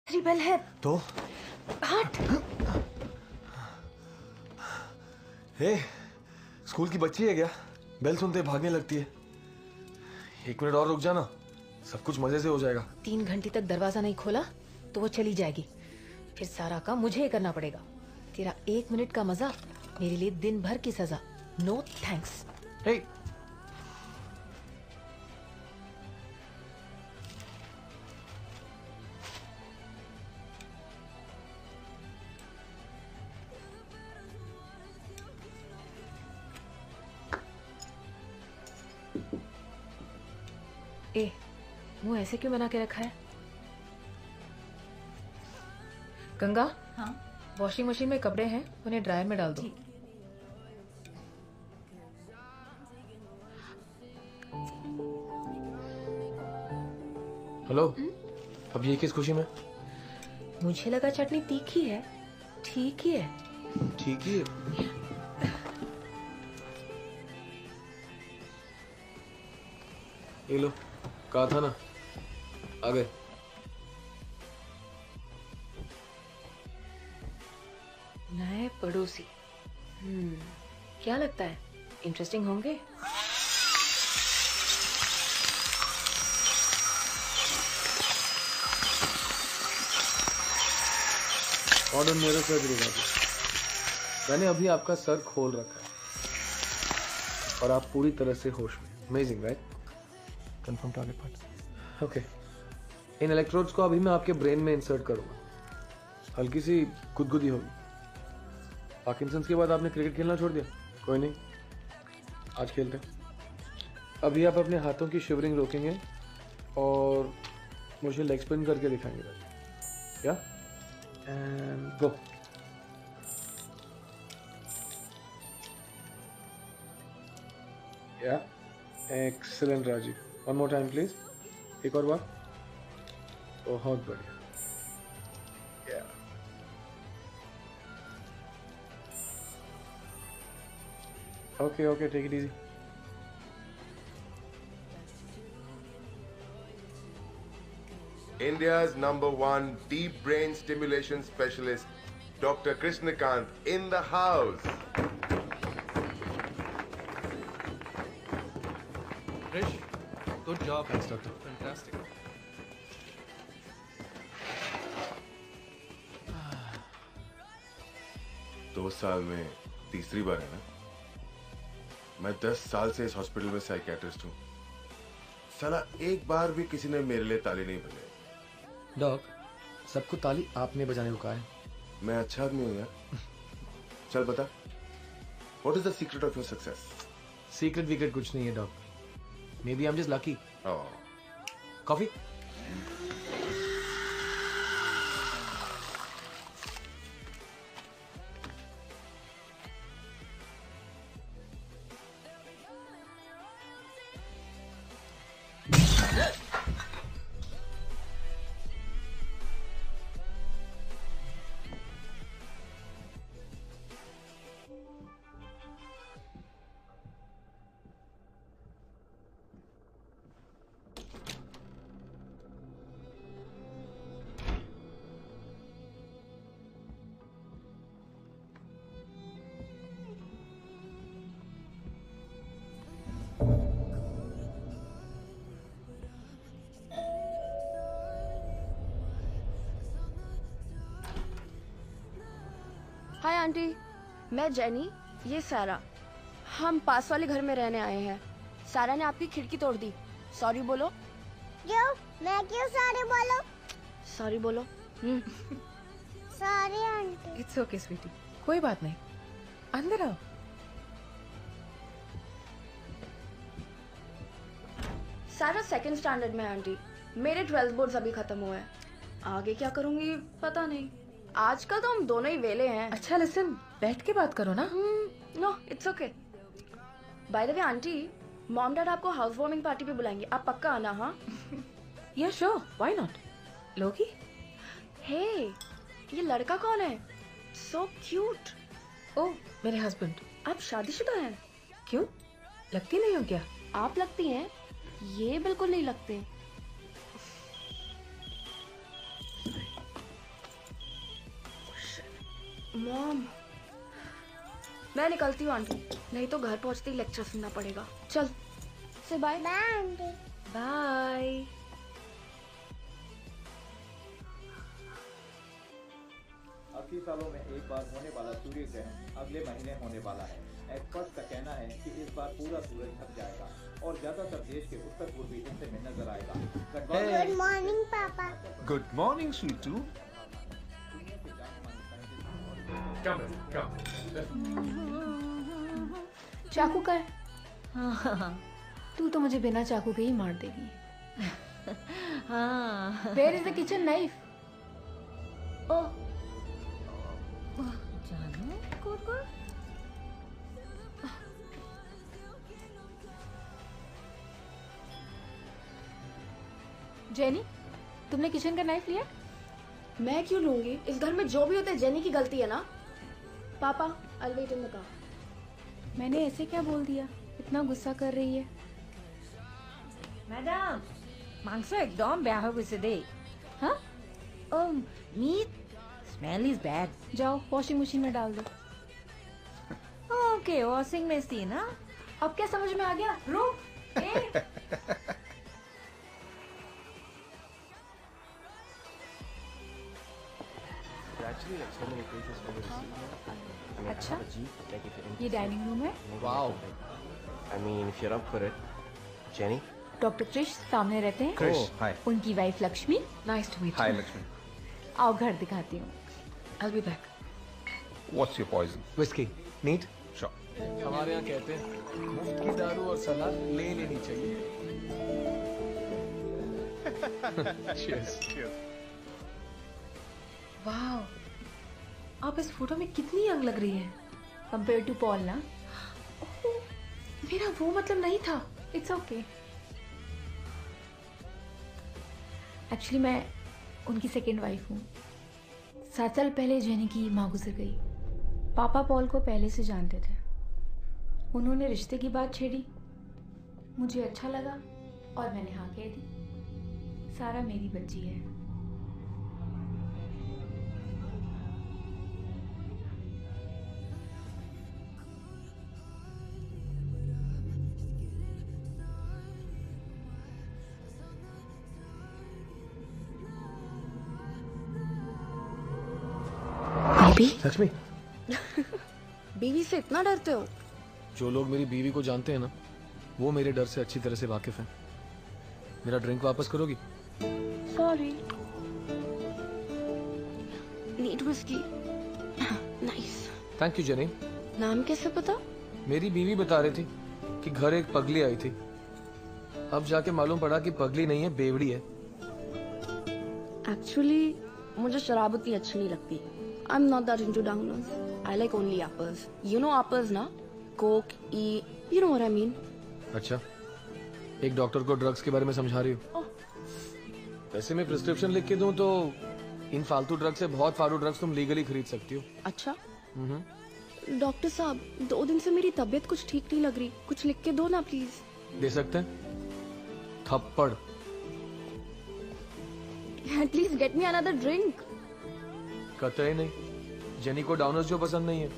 Bell है तो हट। हे, स्कूल की बच्ची है क्या? बेल सुनते ही भागने लगती है। 1 मिनट और रुक जाना, सब कुछ मजे से हो जाएगा। 3 घंटे तक दरवाजा नहीं खोला तो वो चली जाएगी, फिर सारा काम मुझे ही करना पड़ेगा। तेरा 1 मिनट का मजा मेरे लिए दिन भर की सजा। No thanks. हे, ए, मुंह ऐसे क्यों बना के रखा है? गंगा, हाँ वॉशिंग मशीन में कपड़े हैं, उन्हें ड्रायर में डाल दो। हेलो। अब ये किस खुशी में? मुझे लगा चटनी तीखी है। ठीक ही है। ठीक ही है। ये लो, कहा था ना, आ गए। नए पड़ोसी। क्या लगता है, इंटरेस्टिंग होंगे? ऑर्डर मेरे सर्जरी का। मैंने अभी आपका सर खोल रखा है और आप पूरी तरह से होश में। Amazing, right? Confirm target part. Okay, in electrodes को अभी मैं आपके ब्रेन में इंसर्ट करूंगा। हल्की सी गुदगुदी होगी। पार्किंसंस के बाद आपने क्रिकेट खेलना छोड़ दिया? कोई नहीं, आज खेलते हैं। अभी आप अपने हाथों की शिवरिंग रोकेंगे और मुझे लेग स्पिन करके दिखाएंगे। क्या? And go. Yeah, excellent Rajiv. One more time please. एक और बार। बहुत बढ़िया। Okay, okay, take it easy. India's #1 deep brain stimulation specialist, Dr. Krishnakant, in the house. Krish, good job. Thanks, doctor. Fantastic. दो साल में तीसरी बार है ना? मैं 10 साल से इस हॉस्पिटल में साइकियाट्रिस्ट हूँ। साला एक बार भी किसी ने मेरे लिए ताली नहीं बजाई। डॉक, सबको ताली आपने बजाने को कहा है। मैं अच्छा आदमी हूँ यार। चल बता, what is the secret of your success? Secret वीक्रेट कुछ नहीं है doc. Maybe I am just lucky. Coffee? Hi aunty, मैं जेनी, ये सारा। हम पास वाले घर में रहने आए हैं। सारा ने आपकी खिड़की तोड़ दी। सॉरी बोलो। क्यों? मैं क्यों सॉरी बोलूं? सॉरी बोलो। Sorry aunty. It's okay sweety, कोई बात नहीं। अंदर आओ। सारा सेकंड स्टैंडर्ड में है आंटी। मेरे 12th बोर्ड्स अभी खत्म हुए हैं। आगे क्या करूंगी पता नहीं। आजकल तो हम दोनों ही वेले हैं। अच्छा लिसन, बैठ के बात करो ना। No it's okay. By the way aunty, mom dad आपको हाउस वार्मिंग पार्टी पे बुलाएंगे, आप पक्का आना। हाँ या श्योर, व्हाई नॉट। लोगी? हे, ये लड़का कौन है? So cute. ओह, मेरे हस्बैंड। आप शादीशुदा हैं? क्यों, लगती नहीं हो क्या? आप लगती हैं, ये बिल्कुल नहीं लगते। मॉम, मैं निकलती हूँ आंटी, नहीं तो घर पहुँचते ही लेक्चर सुनना पड़ेगा। चल से बाय। Bye aunty. बाय।80 सालों में एक बार होने वाला सूर्य ग्रहण अगले महीने होने वाला है। एक्सपर्ट्स का कहना है कि इस बार पूरा सूरज ढक जाएगा और ज्यादातर देश के उत्तर पूर्वी हिस्से में नजर आएगा। गुड मॉर्निंग पापा। Good morning, Sweetu. चाकू का है? हाँ, तू तो मुझे बिना चाकू के ही मार देगी। हाँ। Where is the kitchen knife? ओह, जानू, गुड। जेनी, तुमने किचन का नाइफ लिया? मैं क्यों लूंगी? इस घर में जो भी होता है जेनी की गलती है ना। पापा, I'll wait in the car. मैंने ऐसे क्या बोल दिया? इतना गुस्सा कर रही है। ম্যাডাম মাংস একদম বেয়া হয়ে গৈছে দেই हाँ? মিট স্মেল ইজ ব্যাড जाओ वॉशिंग मशीन में डाल दो। ओके वॉशिंग मशीन ना अब क्या समझ में आ गया? रुक। अच्छा, ये डाइनिंग रूम है। Wow. I mean, if you're up for it. Jenny? Doctor Krish सामने रहते हैं। Krish, hi. उनकी wife Lakshmi. Nice to meet Hi, you. Lakshmi. आओ घर दिखाती हूँ। I'll be back. What's your poison? Whisky neat. Sure. हमारे यहाँ कहते हैं मुफ्त की दारू और सलाह ले लेनी चाहिए। Cheers. Cheers. वाओ, आप इस फोटो में कितनी यंग लग रही है कंपेयर टू पॉल ना। ओह, मेरा वो मतलब नहीं था। It's okay. एक्चुअली मैं उनकी सेकेंड वाइफ हूँ। 7 साल पहले जेनी की माँ गुजर गई। पापा पॉल को पहले से जानते थे। उन्होंने रिश्ते की बात छेड़ी, मुझे अच्छा लगा और मैंने हाँ कह दी। सारा मेरी बच्ची है। बेबी, लक्ष्मी, बीवी से इतना डरते हो? जो लोग मेरी बीवी को जानते हैं ना, वो मेरे डर से अच्छी तरह से वाकिफ हैं। मेरा ड्रिंक वापस करोगी? Sorry. Need whisky. Nice. Thank you jenny. नाम कैसे पता? मेरी बीवी बता रही थी कि घर एक पगली आई थी। अब जाके मालूम पड़ा कि पगली नहीं है, बेवड़ी है। एक्चुअली मुझे शराब उतनी अच्छी नहीं लगती। I am not that into downers. I like only apples. You know apples ना? Coke, E, you know what I mean? अच्छा, एक डॉक्टर को ड्रग्स के बारे में समझा रही हो? वैसे मैं प्रिस्क्रिप्शन लिख के दूं तो इन फालतू ड्रग्स से बहुत फालतू ड्रग्स तुम लीगली खरीद सकती हो। अच्छा। डॉक्टर साहब, 2 दिन से मेरी तबीयत कुछ ठीक नहीं लग रही। कुछ लिख के दो ना प्लीज। दे सकते हैं? थप्पड़। At least get me another drink. कतई नहीं। जेनी को डाउनर्स जो पसंद नहीं है।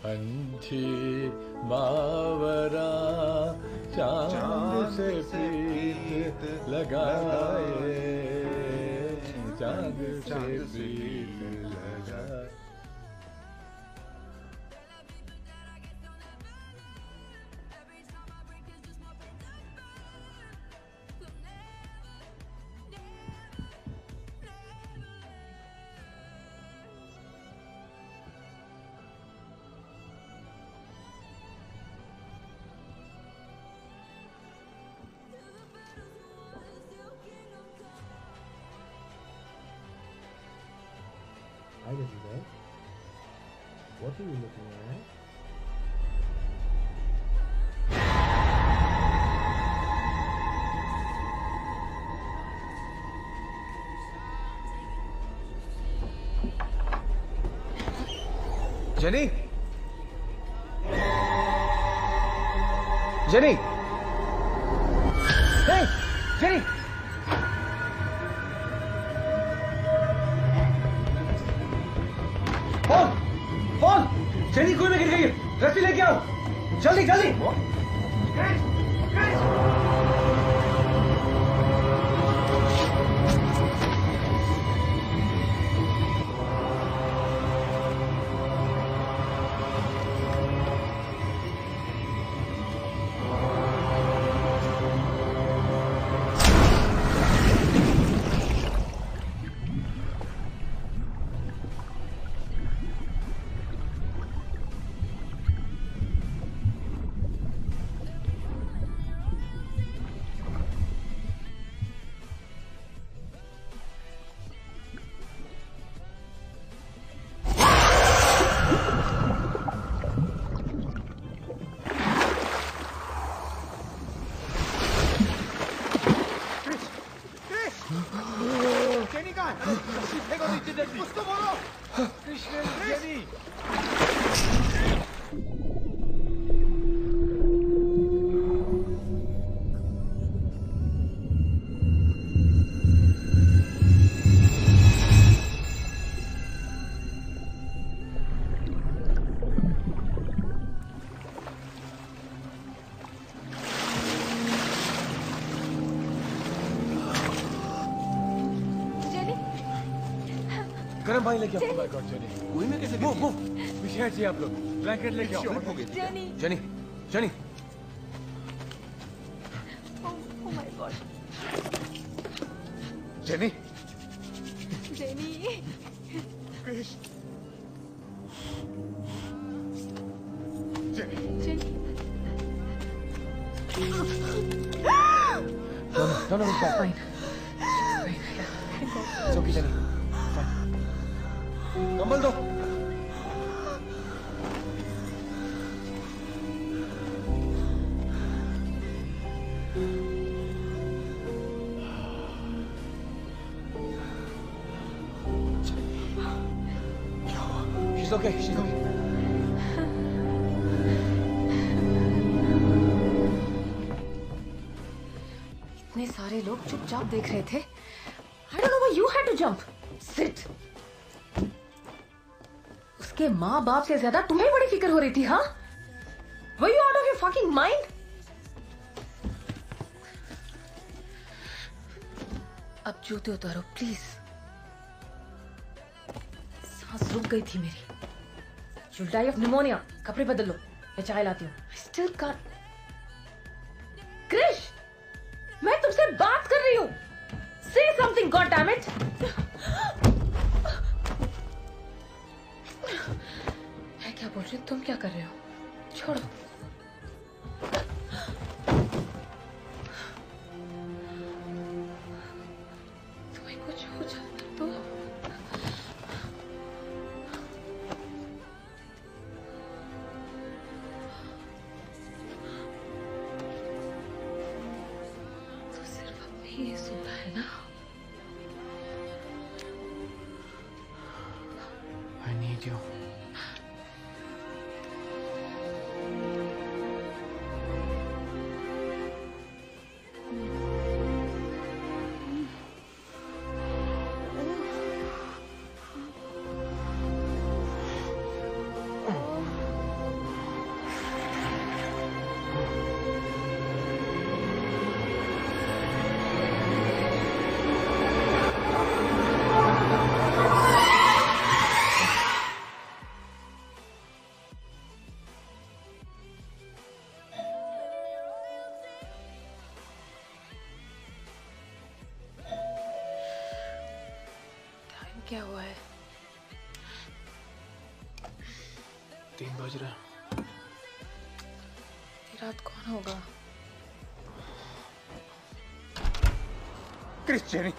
पंछी बावरा चांद से प्रीत लगाए, चांद से प्रीत लगाए। Hi, Jessica. What are you looking at? Jenny, jenny, hey! Jenny phone phone jenny कुएं में गिर गई है, रस्सी लेके आओ जल्दी जल्दी। जेनी कहाँ है? फेंको नीचे जल्दी। उसको बोलो। कृष्ण, जेनी। गरम पानी लेके आओ। Oh my God, jenny. कुएं में कैसे? Move move. पीछे हटिए आप लोग। ब्लैंकेट लेके आओ। Jenny Jenny jenny oh my god jenny. Jenny Krishna. Jenny. Jenny no it's fine. It's okay jenny, fine. कंबल दो। She's okay, she's okay. इतने सारे लोग चुपचाप देख रहे थे। I don't know why you had to jump. Sit. उसके माँ बाप से ज्यादा तुम्हें बड़ी फिक्र हो रही थी, हाँ? Were you out of your fucking mind? अब जूते उतारो प्लीज। सांस रुक गई थी मेरी। You'll die of pneumonia. कपड़े बदल लो, मैं चाय लाती हूँ। I still can't. क्रिश, मैं तुमसे बात कर रही हूँ। Say something, goddammit. मैं क्या बोल रही हूँ? तुम क्या कर रहे हो? छोड़ो। तुम्हें कुछ हो जाता तो सिर्फ अपने ही सुनता है ना। I need you. क्या हुआ है? 3 बज रहे हैं। ये रात कौन होगा? Chris, jenny.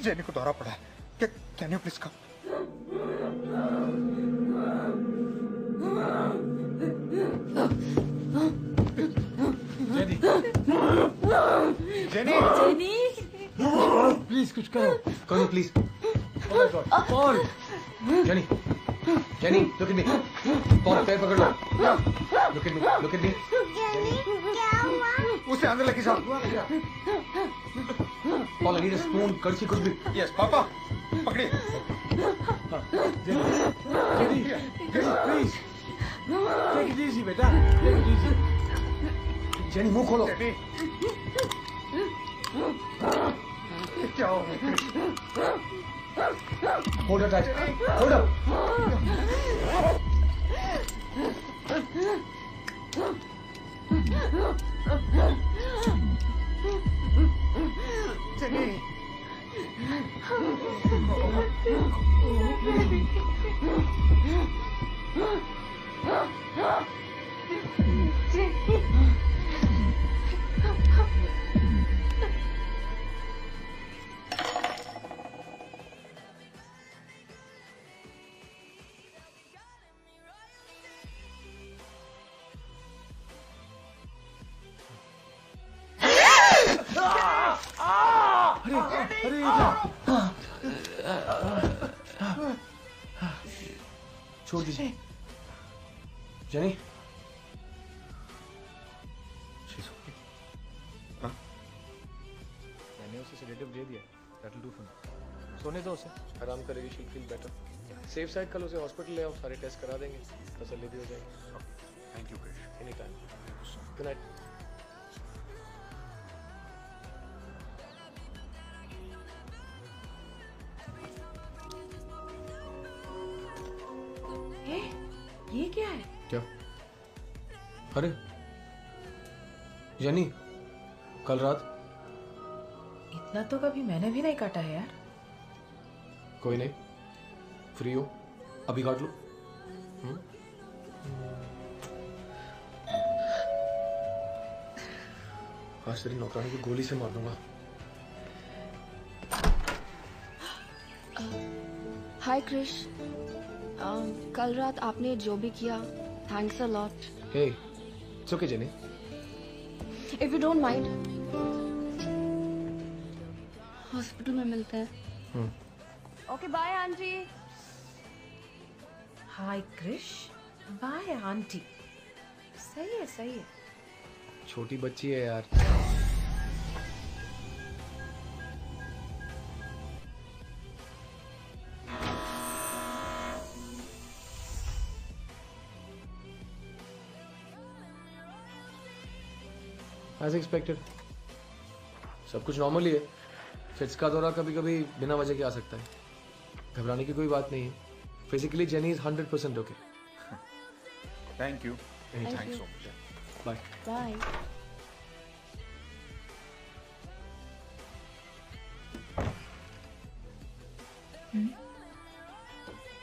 जेनी को दौरा पड़ा है। Can you please come? Jenny. Jenny. Jenny please कुछ करो। करो please. Oh my God. Paul. Jenny. Jenny, look at me. Paul, पैर पकड़ लो. Look at me. Look at me. Jenny क्या हुआ? उसे अंदर लेके जाओ। Paul, I need a spoon, कड़छी कुछ भी। यस पापा, पकड़िए। Jenny, please take it easy बेटा, टेक इट इजी। जेनी मुंह खोलो। क्या हो गया? Hold her tight. Hold her. Jenny. अरे छोड़ दीजिए। जेनी, मैंने उसे सेडेटिव दे दिया। That'll do for now. सोने दो उसे, आराम करेगी, she'll feel better. Safe side कल उसे हॉस्पिटल ले आओ, सारे टेस्ट करा देंगे, तसल्ली भी हो जाएगी। Thank you Krish. Any time. Good night. ये क्या है? क्या? अरे जेनी, कल रात इतना तो कभी मैंने भी नहीं काटा है यार। कोई नहीं, फ्री हो अभी काट लो। आज तेरी नौकरानी को गोली से मार दूंगा। हाय क्रिश, कल रात आपने जो भी किया, thanks a lot. Hey, it's okay Jenny. If you don't mind, hospital में मिलते हैं। Okay bye aunty. Hi Krish, bye aunty. सही है, सही है। छोटी बच्ची है यार। As expected, सब कुछ नॉर्मल ही है। फिट्स का दौरा कभी कभी बिना वजह के आ सकता है, घबराने की कोई बात नहीं है। Physically Jenny is 100% okay. Thank you. Thank thanks you. So much. Bye. Bye.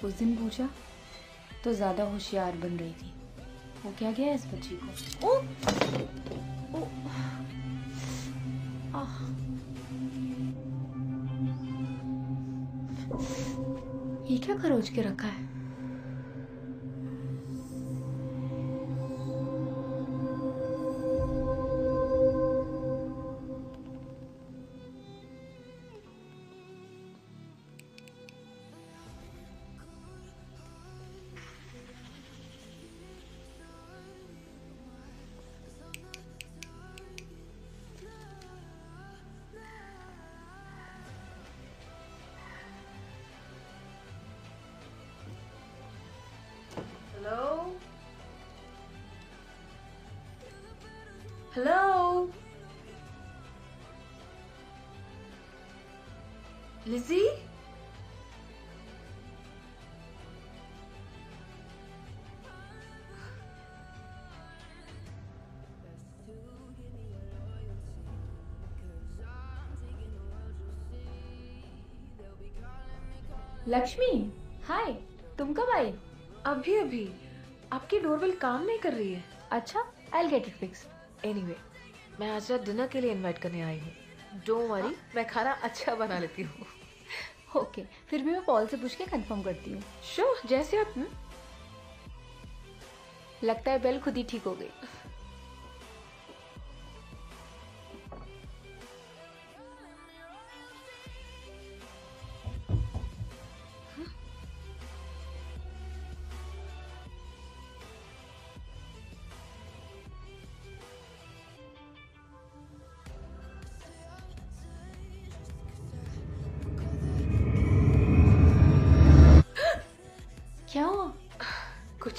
उस दिन पूछा तो ज्यादा होशियार बन रही थी। वो क्या गया इस बच्ची को? ओ! ओ! आह! ये क्या खरोच के रखा है? Hello? Hello? Lizzie? लक्ष्मी, हाय, तुम कब आई? अभी अभी। आपकी डोरबेल काम नहीं कर रही है। अच्छा, I get it fixed. Anyway, मैं आज रात डिनर के लिए इनवाइट करने आई हूँ। डोंट वरी, मैं खाना अच्छा बना लेती हूँ। ओके, फिर भी मैं पॉल से पूछ के कंफर्म करती हूँ। श्योर, जैसे आप। लगता है बेल खुद ही ठीक हो गई।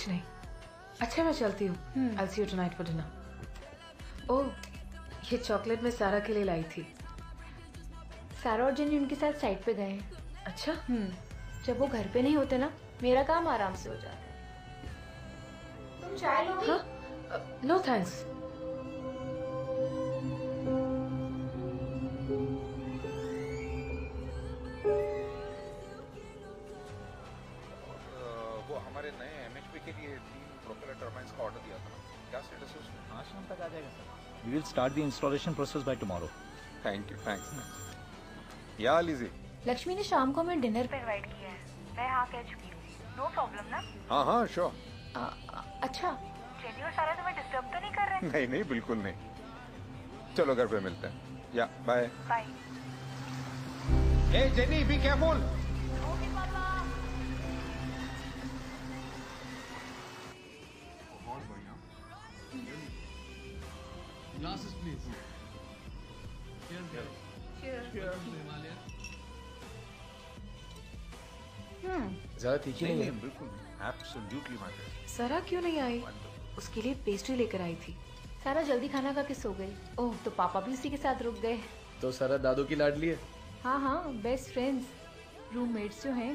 कुछ नहीं। अच्छा मैं चलती हूँ। I'll see you tonight for dinner. ओह, ये चॉकलेट मैं सारा के लिए लाई थी। सारा और जेनी उनके साथ साइड पे गए हैं। अच्छा। जब वो घर पे नहीं होते ना, मेरा काम आराम से हो जाता है। तुम चाय लोगी? हाँ? No thanks. वो हमारे नए एमएचपी के लिए 3 प्रोपेलर टर्बाइन्स का ऑर्डर दिया था ना, क्या स्टेटस है उसमें? आज शाम तक आ जाएगा sir. We will start the installation process by tomorrow. Thank you, thanks. या लीजिए। लक्ष्मी ने शाम को मैं डिनर पे इनवाइट किया है। मैं हाँ कह चुकी हूँ। नो प्रॉब्लम ना? हाँ हाँ श्योर। अच्छा, जेनी और सारा तुम्हें डिस्टर्ब तो नहीं कर रहे? नहीं नहीं बिल्कुल नहीं। चलो घर पे मिलते हैं। या bye bye. Hey Jenny, be careful. Okay पापा। बहुत बढ़िया। Glasses please. Cheers guys. Cheers. ज़्यादा तीखी नहीं है। बिल्कुल एब्सोल्युटली माय टेस्ट। सारा क्यों नहीं आई? उसके लिए पेस्ट्री लेकर आई थी। सारा जल्दी खाना खा के सो गई। ओह, तो पापा भी उसी के साथ रुक गए। तो सारा दादू की लाडली है। हाँ हाँ, बेस्ट फ्रेंड्स, रूममेट्स जो हैं।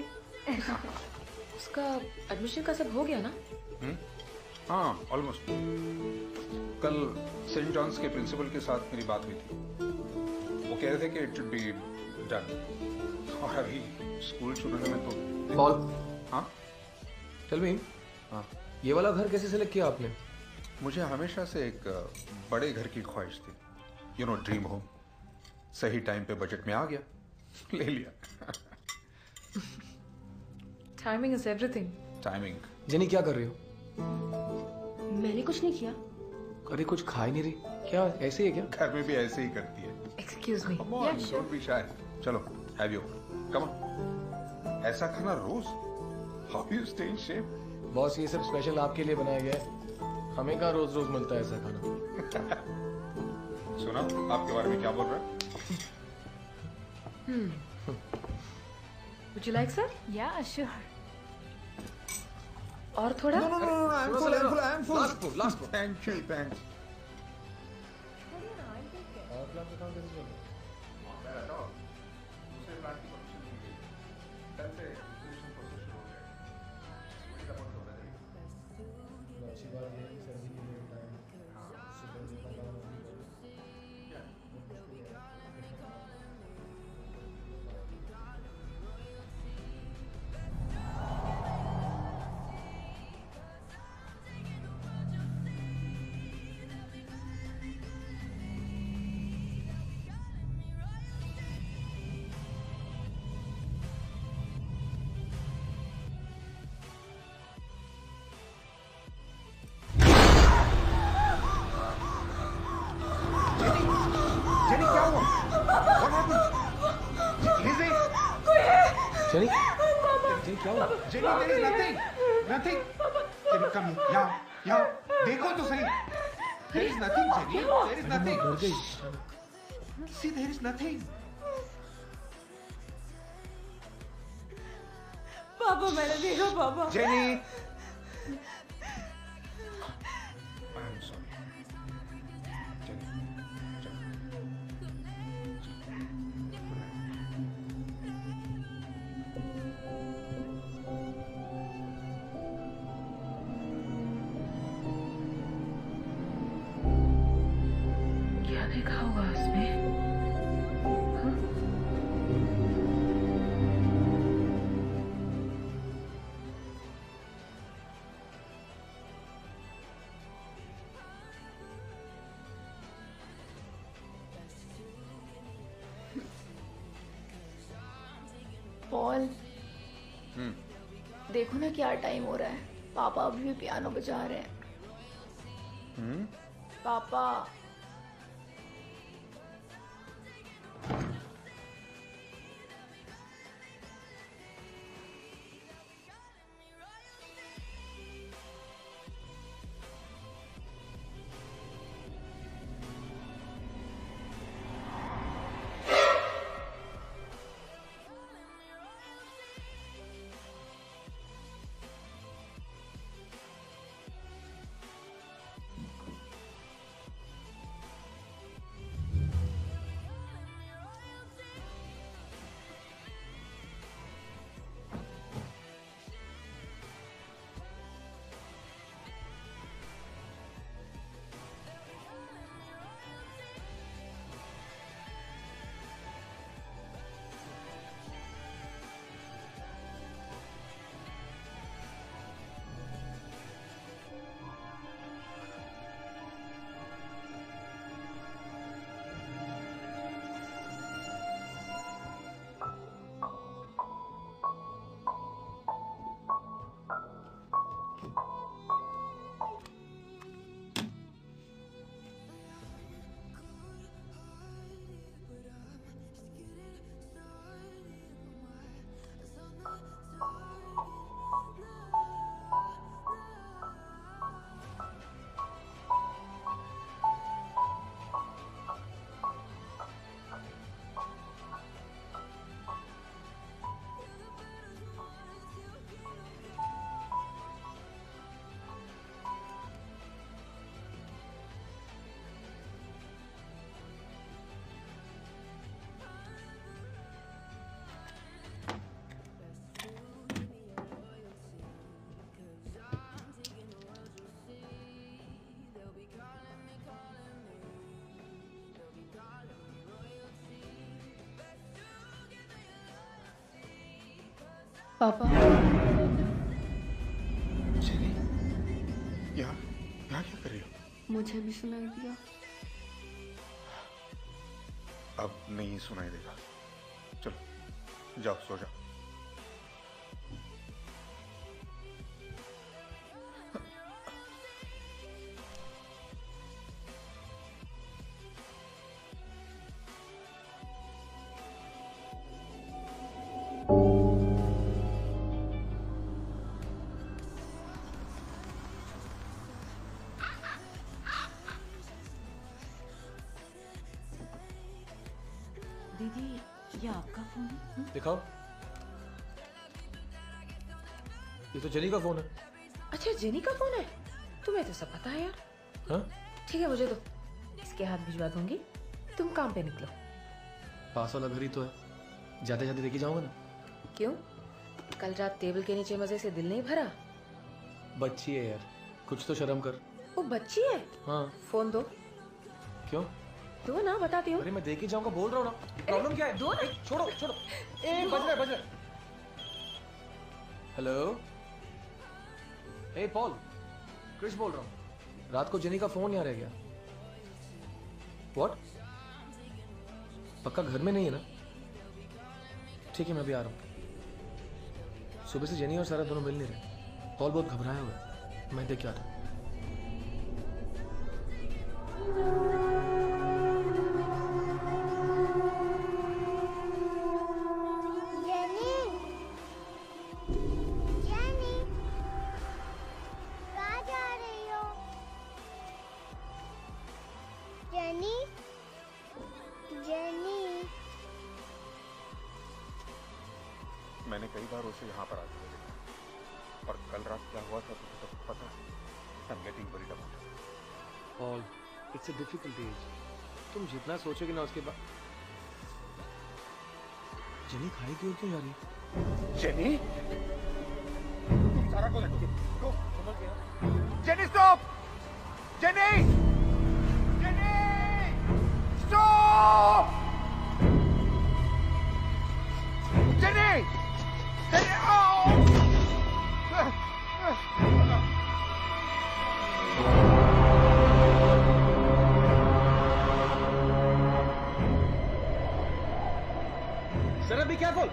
उसका एडमिशन का सब हो गया ना? हाँ ऑलमोस्ट। कल सेंट जॉन्स के प्रिंसिपल के साथ मेरी बात हुई थी। वो कह रहे थे कि इट शुड बी डन। और अभी स्कूल शुरू होने में तो पॉल। हाँ टेल मी। हाँ, ये वाला घर कैसे सिलेक्ट किया आपने? मुझे हमेशा से एक बड़े घर की ख्वाहिश थी। You know, dream home. सही टाइम पे बजट में आ गया, ले लिया। Timing is everything. Timing. Jenny क्या कर रही हो? मैंने कुछ नहीं किया। अरे कुछ खा ही नहीं रही क्या? ऐसे ही है क्या? घर में भी ऐसे ही करती है। Excuse me. Come on, don't be shy. चलो, have you? Come on. ऐसा खाना रोज? How you stay in shape? Boss, ये सब स्पेशल आपके लिए बनाया गया है। हमें कहाँ रोज रोज मिलता है ऐसा खाना। सुना आपके बारे में क्या बोल रहा है? Would you like sir? या श्योर। और थोड़ा? No, I'm full. Last food. Thank you, thanks. Jenny क्या हुआ? What happened? Lizzie? Jenny? Jenny क्या हुआ? Jenny, there is nothing. Jenny, come here. यहाँ. देखो तो सही. There is nothing, Jenny. There is nothing. डर गई। See, there is nothing. पापा मैंने देखा पापा। Jenny. I am sorry. Jenny. क्या देखा होगा उसने? हाँ? पॉल, देखो ना क्या टाइम हो रहा है। पापा अभी भी पियानो बजा रहे हैं। पापा। पापा जेनी, यहाँ क्या कर रही हो? मुझे भी सुनाई दिया। अब नहीं सुनाई देगा। चलो जाओ, सो जाओ। दीदी, ये आपका फोन है? दिखाओ। ये तो जेनी का फोन है। अच्छा, जेनी का फोन है? तुम्हें तो सब पता है यार। हाँ? ठीक है, मुझे दो, इसके हाथ भिजवा दूंगी। तुम काम पे निकलो। पास वाला घर ही तो है, जाते जाते लेके जाऊंगा ना। क्यों? कल रात टेबल के नीचे मजे से दिल नहीं भरा? बच्ची है यार, कुछ तो शर्म कर। वो बच्ची है? हाँ। फोन दो। क्यों? दो ना, बताती हूँ। अरे मैं देके जाऊंगा, बोल रहा हूँ ना। प्रॉब्लम क्या है? दो ना। छोड़ो छोड़ो। बज रहा है। हेलो, हे पॉल, क्रिस बोल रहा हूँ। रात को जेनी का फोन यहाँ रह गया। व्हाट? पक्का घर में नहीं है ना? ठीक है, मैं भी आ रहा हूँ। सुबह से जेनी और सारा दोनों मिल नहीं रहे। पॉल बहुत घबराया हुआ है, मैं देख के आता हूँ। मैंने कई बार उसे यहाँ पर आते हुए देखा, और कल रात क्या हुआ था तुझे तो पता है। I'm getting worried about it. Paul, it's a difficult age. तुम जितना सोचोगे ना उसके बाद। जेनी खाई क्यों जा रही है? जेनी, तुम सारा को देखो। Go, Jenny stop! Jenny! Jenny! Stop! Jenny! Jenny! आओ! Sir, be careful.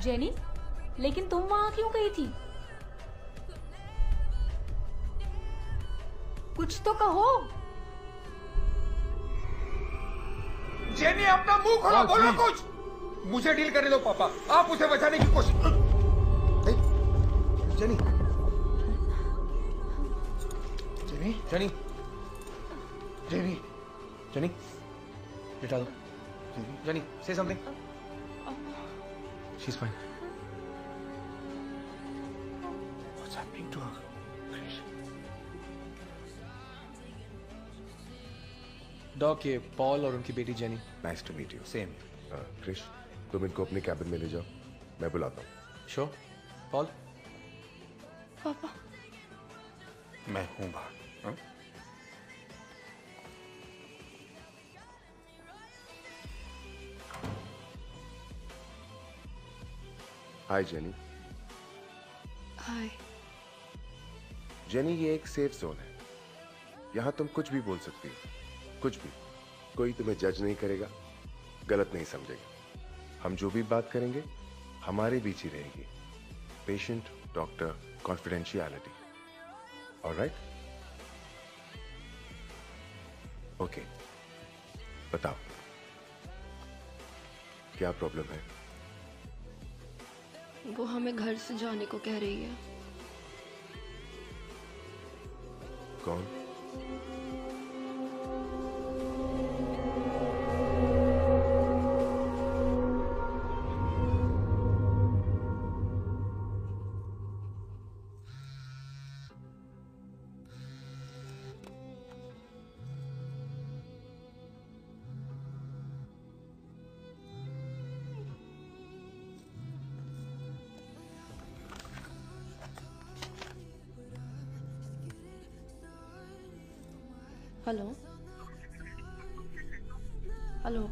जेनी, लेकिन तुम वहां क्यों गई थी? कुछ तो कहो। जेनी, अपना मुंह खोलो, बोलो कुछ। मुझे डील करने दो पापा, आप उसे बचाने की कोशिश। Jenny, Jenny, Jenny, Jenny, Jenny, लिटा दो। Jenny, say something. She's fine. What's happening to her? Krish. Doc, ये पॉल और उनकी बेटी Jenny. Nice to meet you. Same. Krish, तुम इनको अपने कैबिन में ले जाओ, मैं बुलाता हूँ। श्योर। पॉल। पापा। मैं हूँ बाहर। हाँ? हाय जेनी। हाय। जेनी, ये एक सेफ जोन है। यहाँ तुम कुछ भी बोल सकती हो, कुछ भी। कोई तुम्हें जज नहीं करेगा, गलत नहीं समझेगा। हम जो भी बात करेंगे हमारे बीच ही रहेगी। Patient, doctor, confidentiality. Alright? Okay, बताओ क्या प्रॉब्लम है? वो हमें घर से जाने को कह रही है। कौन? Hello hello.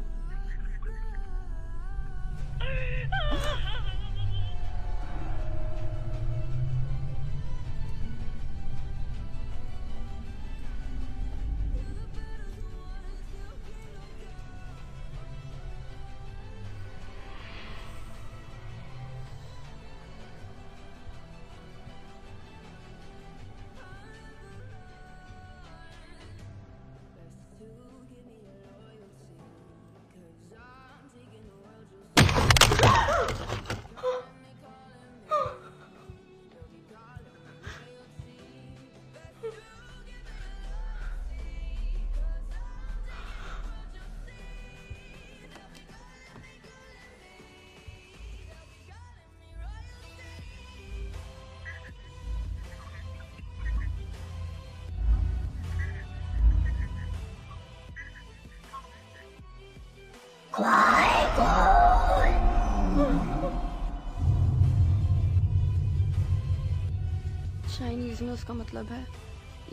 चाइनीज में उसका मतलब है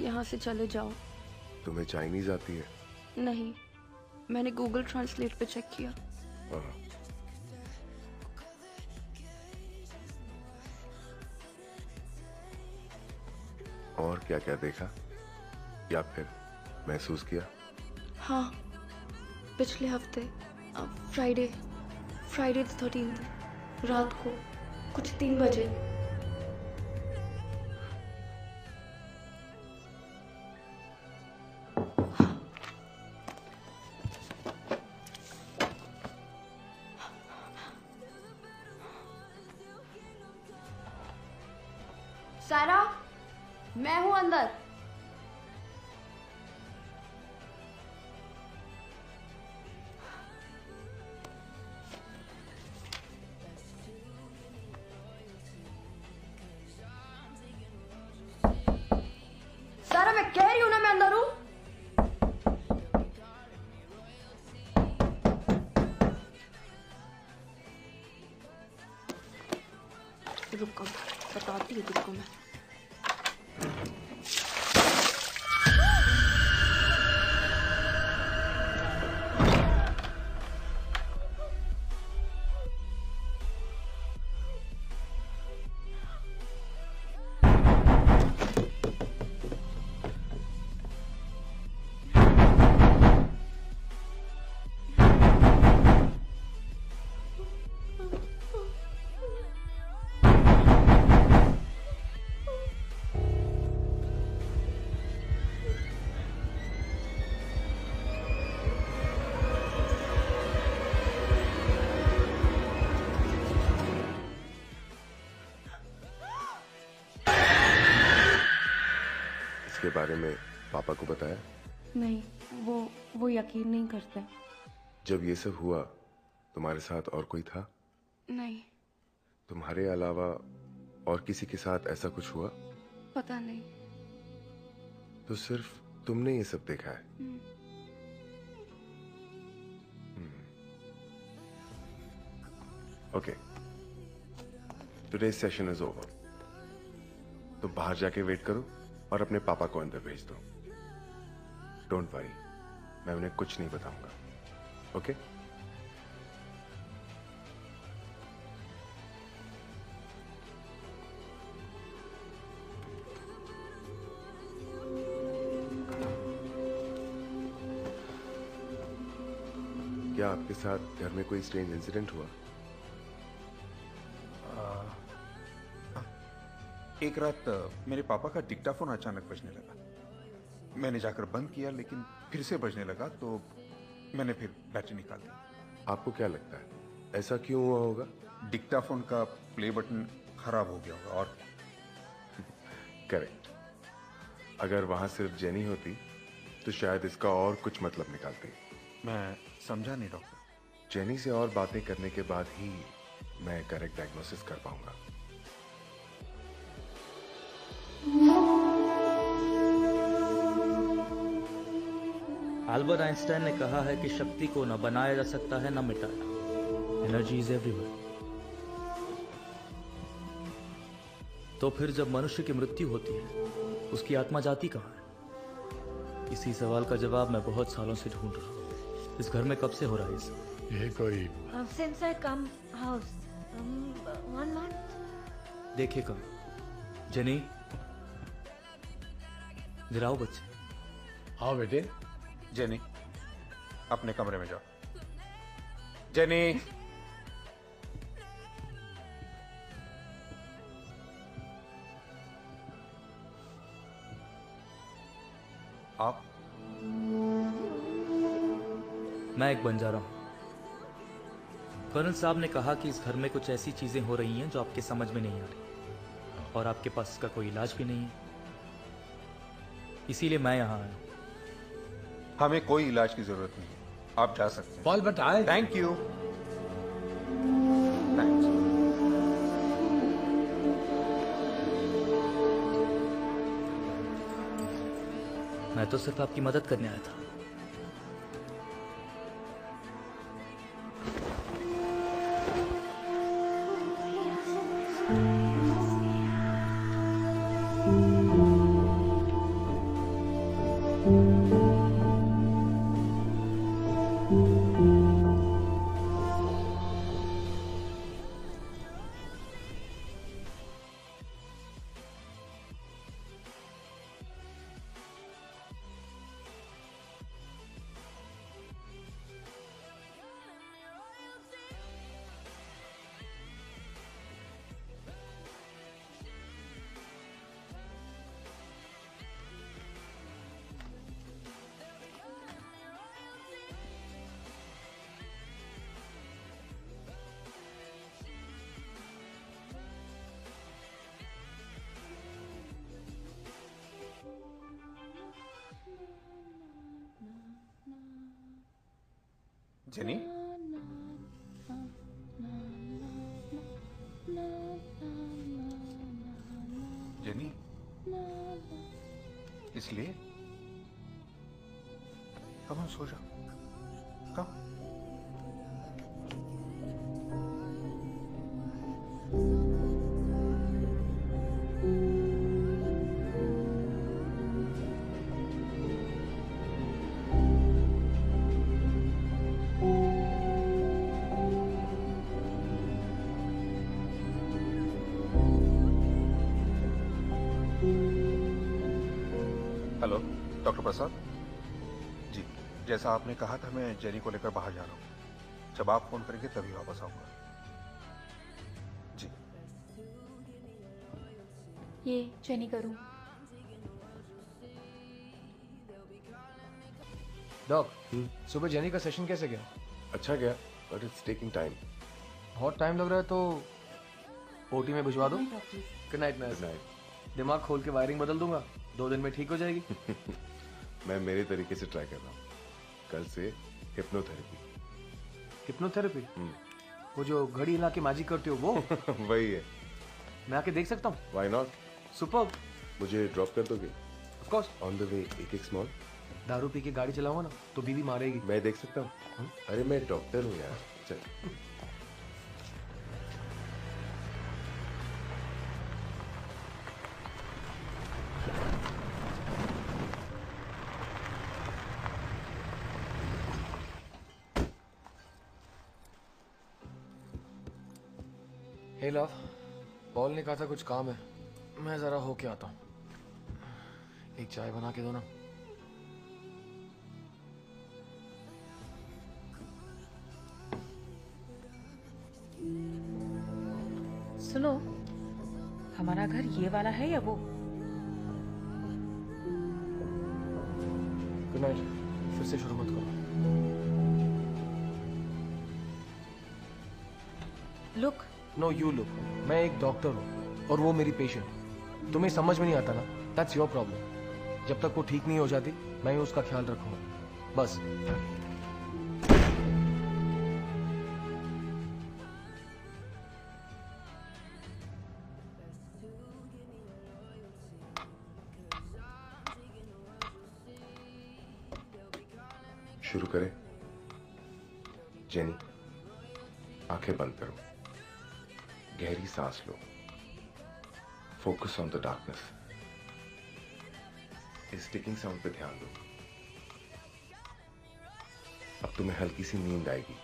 यहाँ से चले जाओ। तुम्हें चाइनीज आती है? नहीं, मैंने गूगल ट्रांसलेट पे चेक किया। और क्या क्या देखा या फिर महसूस किया? हाँ, पिछले हफ्ते फ्राइडे 13 रात को कुछ 3 बजे। सारा, मैं हूं अंदर। सारा, मैं कह रही हूं ना मैं अंदर हूं। रुको, बताती हूँ तुमको मैं। इसके बारे में पापा को बताया? नहीं, वो यकीन नहीं करते। जब ये सब हुआ तुम्हारे साथ और कोई था? नहीं। तुम्हारे अलावा और किसी के साथ ऐसा कुछ हुआ? पता नहीं। तो सिर्फ तुमने ये सब देखा है? Okay, today's session is over. तुम बाहर जाके वेट करो और अपने पापा को अंदर भेज दो। डोंट वरी, मैं उन्हें कुछ नहीं बताऊंगा। ओके? क्या आपके साथ घर में कोई स्ट्रेंज इंसिडेंट हुआ? एक रात मेरे पापा का डिक्टाफोन अचानक बजने लगा। मैंने जाकर बंद किया, लेकिन फिर से बजने लगा, तो मैंने फिर बैटरी निकाल दी। आपको क्या लगता है ऐसा क्यों हुआ होगा? डिक्टाफोन का प्ले बटन खराब हो गया होगा। और करेक्ट। अगर वहां सिर्फ जेनी होती तो शायद इसका और कुछ मतलब निकालती। मैं समझा नहीं डॉक्टर। जेनी से और बातें करने के बाद ही मैं करेक्ट डायग्नोसिस कर पाऊंगा। अल्बर्ट आइंस्टाइन ने कहा है कि शक्ति को न बनाया जा सकता है न मिटाया। Energy is everywhere. तो फिर जब मनुष्य की मृत्यु होती है, उसकी आत्मा जाती कहाँ है? इसी सवाल का जवाब मैं बहुत सालों से ढूंढ रहा हूँ। इस घर में कब से हो रहा है ये सब? ये कोई Since I come house, 1 month. देखिए कम। जेनी, जरा आओ बच्चे। आओ बेटे। जेनी, अपने कमरे में जाओ। जेनी, आप? मैं एक बंजारा हूं। कर्नल साहब ने कहा कि इस घर में कुछ ऐसी चीजें हो रही हैं जो आपके समझ में नहीं आ रही, और आपके पास इसका कोई इलाज भी नहीं है। इसीलिए मैं यहां आया। हमें कोई इलाज की जरूरत नहीं, आप जा सकते हैं। पॉल बताए। Thank you. मैं तो सिर्फ आपकी मदद करने आया था। जेनी, जेनी, इसलिए कब हम सो जाओ। कब? हेलो डॉक्टर प्रसाद जी, जैसा आपने कहा था मैं जेनी को लेकर बाहर जा रहा हूँ। जब आप फोन करेंगे तभी वापस आऊंगा। जी। ये जेनी करूं। डॉक, सुबह जेनी का सेशन कैसे गया? अच्छा गया, बट इट्स टेकिंग टाइम। बहुत टाइम लग रहा है तो ओटी में भिजवा दो। Good night nurse. दिमाग खोल के वायरिंग बदल दूंगा, 2 दिन में ठीक हो जाएगी। मैं मेरे तरीके से ट्राई कर रहा हूँ। कल से हिप्नोथेरेपी। हिप्नोथेरेपी? वो जो घड़ी हिला के मैजिक करती हो वो? वही है। मैं आके देख सकता हूँ? Why not? सुपर। मुझे ड्रॉप कर दोगे? Of course. On the way एक स्मॉल। दारू पी के गाड़ी चलाऊंगा ना तो बीवी मारेगी। मैं देख सकता हूँ? अरे मैं डॉक्टर हूँ यार, चल। हे लव, पॉल ने कहा था कुछ काम है, मैं जरा होके आता हूँ। एक चाय बना के दो ना। सुनो, हमारा घर ये वाला है या वो? Good night. फिर से शुरू मत करो। लुक। No you look. मैं एक डॉक्टर हूँ और वो मेरी पेशेंट। तुम्हें समझ में नहीं आता ना, दैट्स योर प्रॉब्लम। जब तक वो ठीक नहीं हो जाती मैं ही उसका ख्याल रखूंगा, बस। शुरू करें? जेनी, आंखें बंद करो, गहरी सांस लो, फोकस ऑन द डार्कनेस। इस टिकिंग साउंड पे ध्यान दो। अब तुम्हें हल्की सी नींद आएगी।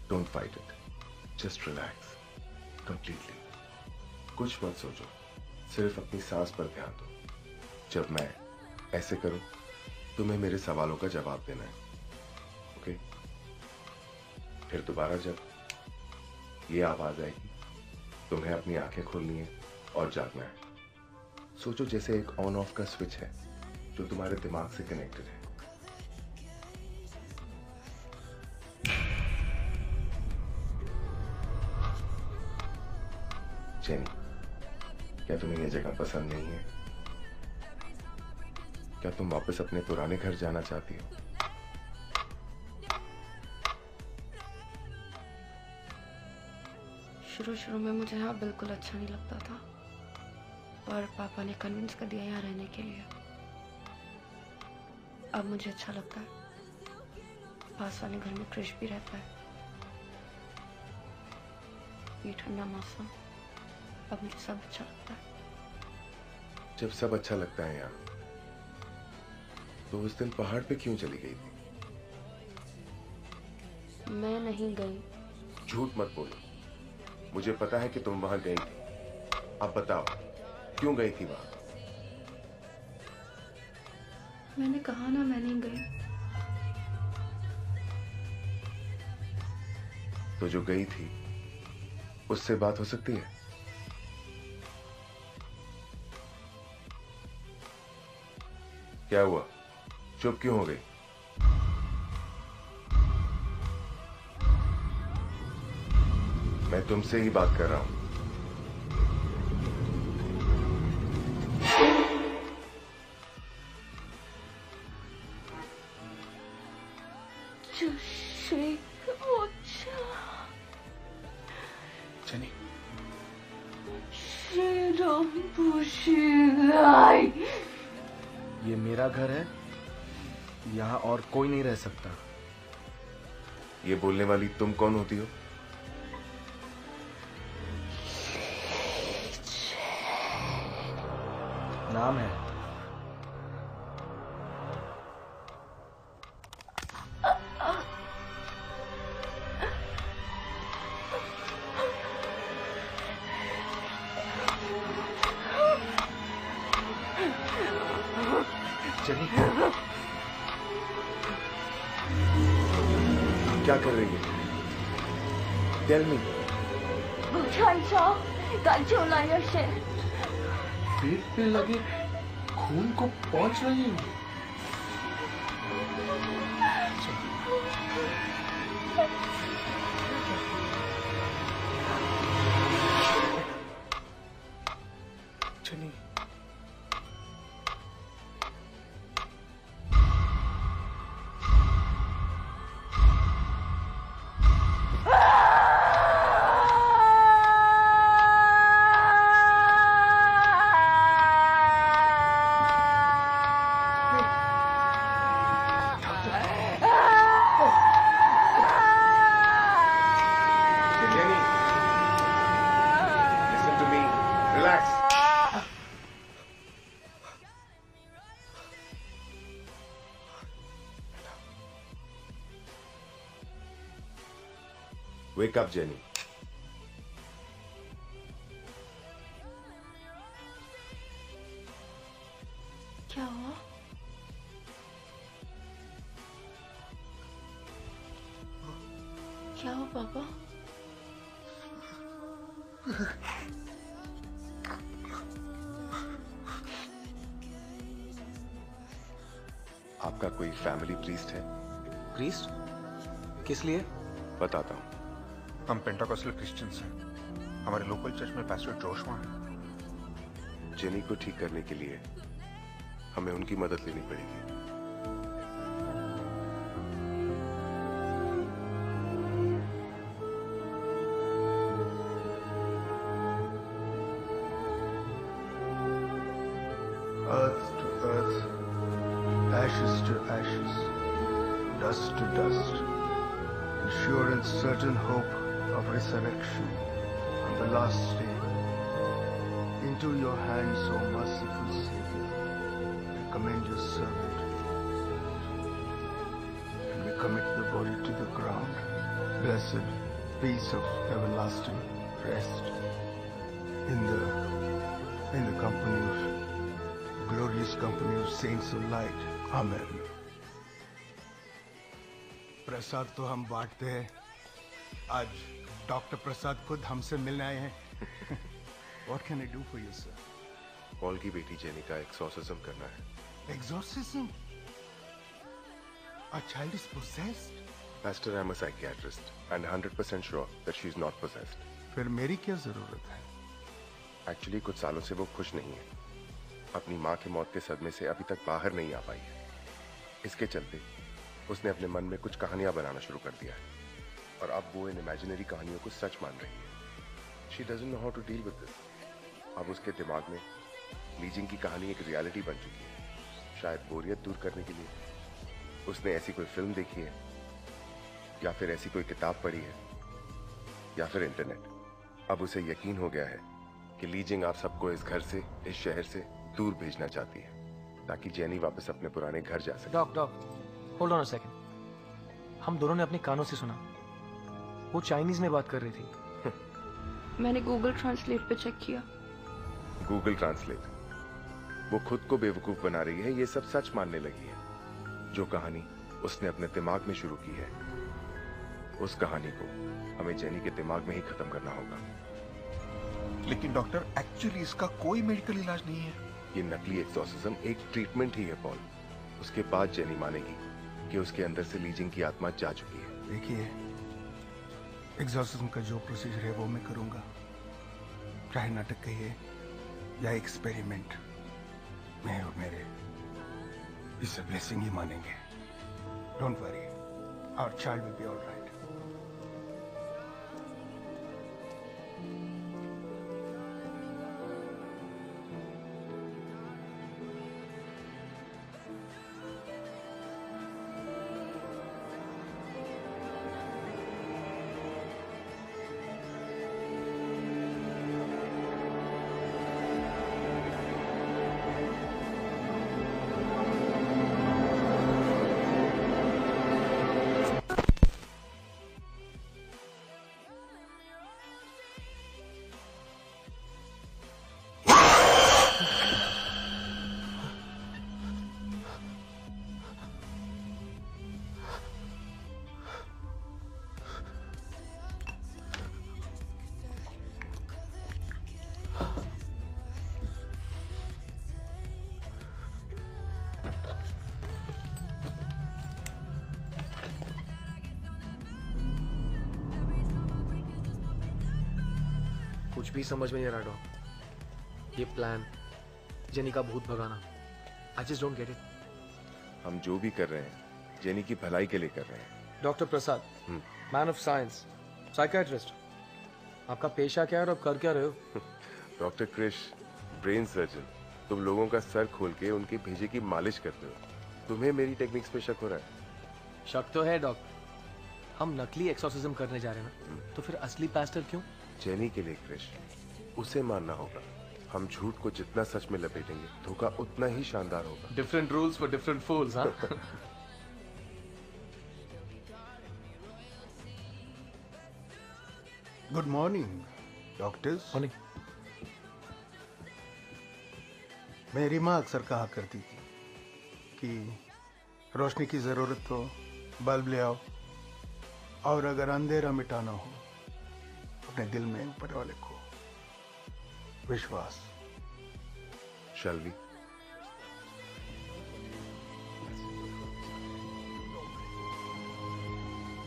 Don't fight it, just relax completely. कुछ मत सोचो, सिर्फ अपनी सांस पर ध्यान दो। जब मैं ऐसे करूं, तुम्हें मेरे सवालों का जवाब देना है, ओके? फिर दोबारा जब ये आवाज आएगी, तुम्हें अपनी आंखें खोलनी है और जागना है। सोचो जैसे एक ऑन ऑफ का स्विच है जो तुम्हारे दिमाग से कनेक्टेड है। जेनी, क्या तुम्हें यह जगह पसंद नहीं है? क्या तुम वापस अपने पुराने घर जाना चाहती हो? शुरू में मुझे यहाँ बिल्कुल अच्छा नहीं लगता था, पर पापा ने कन्विंस कर दिया यहाँ रहने के लिए। अब मुझे अच्छा लगता है। पास वाले घर में क्रिश भी रहता है। ये ठंडा मौसम, अब मुझे सब अच्छा लगता है। जब सब अच्छा लगता है यहाँ, तो उस दिन पहाड़ पे क्यों चली गई थी? मैं नहीं गई। झूठ मत बोलो, मुझे पता है कि तुम वहां गई थी। अब बताओ, क्यों गई थी वहां? मैंने कहा ना, मैं नहीं गई। तो जो गई थी उससे बात हो सकती है? क्या हुआ, चुप क्यों हो गई? मैं तुमसे ही बात कर रहा हूं। जेनी, ये मेरा घर है, यहाँ और कोई नहीं रह सकता। ये बोलने वाली तुम कौन होती हो? नाम है। जेनी, क्या कर रही है? Tell me. पेट पे लगे खून को पहुंच रही है। Jenny, wake up jenny. क्या हुआ? क्या हुआ पापा? आपका कोई फैमिली प्रीस्ट है? प्रीस्ट? किस लिए? बताता हूं। हम पेंटाकोस्टल क्रिश्चियंस हैं। हमारे लोकल चर्च में पास्टर जोशुआ हैं। जेनी को ठीक करने के लिए हमें उनकी मदद लेनी पड़ेगी। Earth to earth, ashes to ashes, dust to dust, the sure and certain hope of resurrection on the last day. Into your hands, O merciful Savior, we commend your servant, and we commit the body to the ground. Blessed peace of everlasting rest in the company of glorious company of saints of light. Amen. प्रसाद तो हम बांटते हैं, आज doctor प्रसाद खुद हमसे मिलने आए हैं। What can I do for you, sir? Paul की बेटी जेनी का एक्सॉर्सिज्म करना है। Exorcism? A child is possessed? Pastor, I'm a psychiatrist and 100% sure that she's not possessed. फिर मेरी क्या जरूरत है? Actually, कुछ सालों से वो खुश नहीं है। अपनी माँ की मौत के सदमे से अभी तक बाहर नहीं आ पाई है। इसके चलते उसने अपने मन में कुछ कहानियां बनाना शुरू कर दिया है और अब वो इन इमेजिनरी कहानियों को सच मान रही है। She doesn't know how to deal with this. अब उसके दिमाग में लीजिंग की कहानी एक रियलिटी बन चुकी है। शायद बोरियत दूर करने के लिए उसने ऐसी कोई फिल्म देखी है, या फिर ऐसी कोई किताब पढ़ी है, या फिर इंटरनेट। अब उसे यकीन हो गया है कि लीजिंग आप सबको इस घर से, इस शहर से दूर भेजना चाहती है, ताकि जेनी वापस अपने पुराने घर जा सके। Doc, hold on a second. हम दोनों ने अपने कानों से सुना, वो चाइनीज में बात कर रही थी। मैंने गूगल ट्रांसलेट पे चेक किया। Google translate? वो खुद को बेवकूफ बना रही है, ये सब सच मानने लगी है। जो कहानी उसने अपने दिमाग में शुरू की है, उस कहानी को हमें जेनी के दिमाग में ही खत्म करना होगा। लेकिन डॉक्टर, एक्चुअली इसका कोई मेडिकल इलाज नहीं है। ये नकली एक्सॉर्सिज्म एक ट्रीटमेंट ही है पॉल। उसके बाद जेनी मानेगी कि उसके अंदर से लीजिंग की आत्मा जा चुकी है। देखिए, एक्सॉर्सिज्म का जो प्रोसीजर है वो मैं करूंगा, चाहे नाटक कहिए या एक्सपेरिमेंट। मैं और मेरे इसे ब्लेसिंग ही मानेंगे। Don't worry, our child will be alright. कुछ भी समझ में नहीं आ रहा डॉक। ये प्लान, जेनी का भूत भगाना, I just don't get it. हम जो भी कर रहे हैं जेनी की भलाई के लिए कर रहे हैं। Doctor Prasad, man of science, psychiatrist, आपका पेशा क्या है और आप कर क्या रहे हो? Doctor Krish, brain surgeon. तुम लोगों का सर खोल के उनके भेजे की मालिश करते हो। तुम्हें मेरी टेक्निक्स पे शक हो रहा है? शक तो है डॉक्टर। हम नकली एक्सॉर्सिज्म करने जा रहे हैं ना, तो फिर असली पास्टर क्यों? जेनी के लिए क्रिश, उसे मानना होगा। हम झूठ को जितना सच में लपेटेंगे, धोखा उतना ही शानदार होगा। डिफरेंट रूल्स फॉर डिफरेंट फूल्स, हाँ? Good morning doctors. मॉर्निंग। मेरी माँ अक्सर कहा करती थी कि रोशनी की जरूरत हो बल्ब ले आओ, और अगर अंधेरा मिटाना हो अपने दिल में ऊपर वाले को विश्वास। Shall we?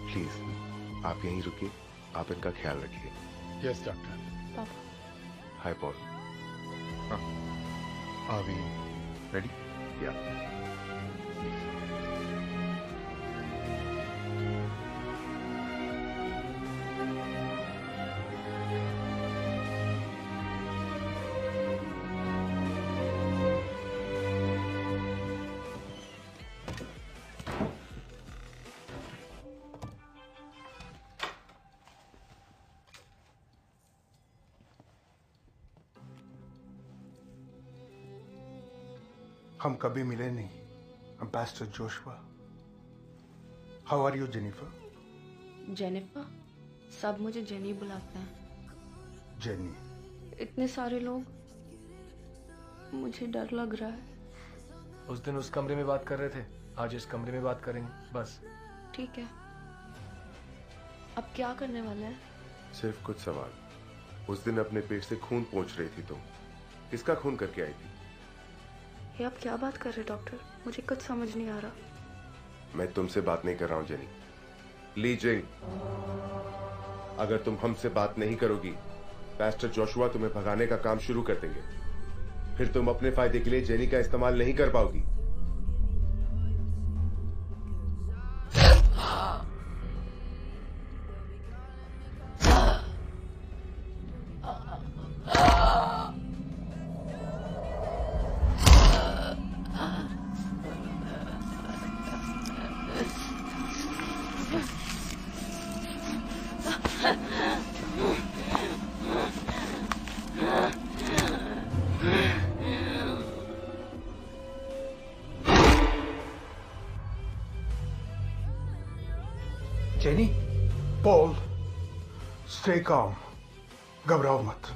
प्लीज आप यहीं रुकिए, आप इनका ख्याल रखिए। Yes doctor. पापा। हाय Paul. Are we ready? Yeah. हम कभी मिले नहीं। I'm Pastor Joshua. How are you, Jennifer? Jennifer, सब मुझे जेनी बुलाते हैं। जेनी। इतने सारे लोग, मुझे डर लग रहा है। उस दिन उस कमरे में बात कर रहे थे, आज इस कमरे में बात करेंगे, बस। ठीक है, अब क्या करने वाले हैं? सिर्फ कुछ सवाल। उस दिन अपने पेट से खून पहुंच रही थी तुम, किसका खून करके आई थी? ये आप क्या बात कर रहे डॉक्टर? मुझे कुछ समझ नहीं आ रहा। मैं तुमसे बात नहीं कर रहा हूं जेनी। ली जिंग, अगर तुम हमसे बात नहीं करोगी, पास्टर जोशुआ तुम्हें भगाने का काम शुरू कर देंगे। फिर तुम अपने फायदे के लिए जेनी का इस्तेमाल नहीं कर पाओगी। जेनी, पॉल, स्टे काम, घबराओ मत।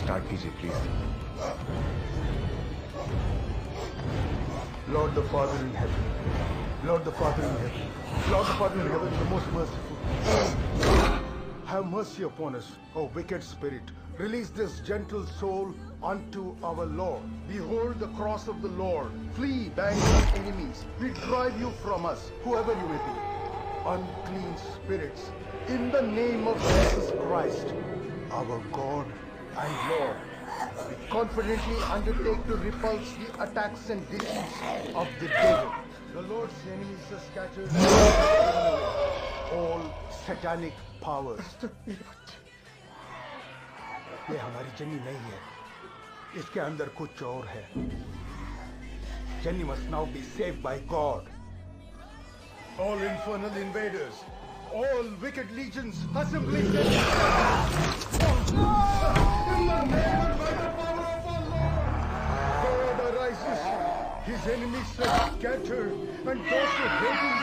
स्टार्ट कीजिए please. Lord the Father in heaven, Lord the Father in heaven, Lord the Father in heaven, the most merciful. Have mercy upon us, O wicked spirit. Release this gentle soul unto our Lord. Behold the cross of the Lord. Flee, bang your enemies. We drive you from us, whoever you may be. Unclean spirits, in the name of Jesus Christ, our God and Lord, we confidently undertake to repulse the attacks and deceit of the devil. The Lord's enemies are scattered all satanic powers. ये हमारी jenny नहीं है, इसके अंदर कुछ और है। Jenny must now be saved by God. All infernal invaders, all wicked legions, assembly. In the name and by the power of our Lord, God arises. His enemies are scattered, and those who hate him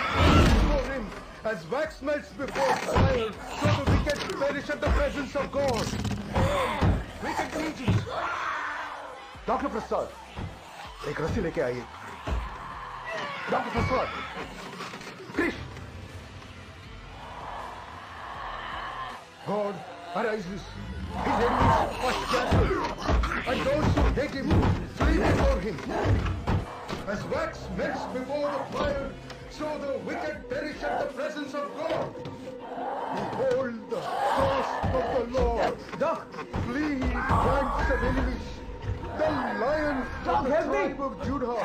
before him, as wax melts before fire, so the wicked perish at the presence of God. All wicked legions. Doctor Prasad, एक रस्सी लेके आइए। Doctor Prasad, Krish. God arises. His enemies are scattered, and those who hate him flee before him. As wax melts before the fire, so the wicked perish at the presence of God. Behold the cross of the Lord. The fleeing ranks of enemies. The Lion of the tribe of Judah,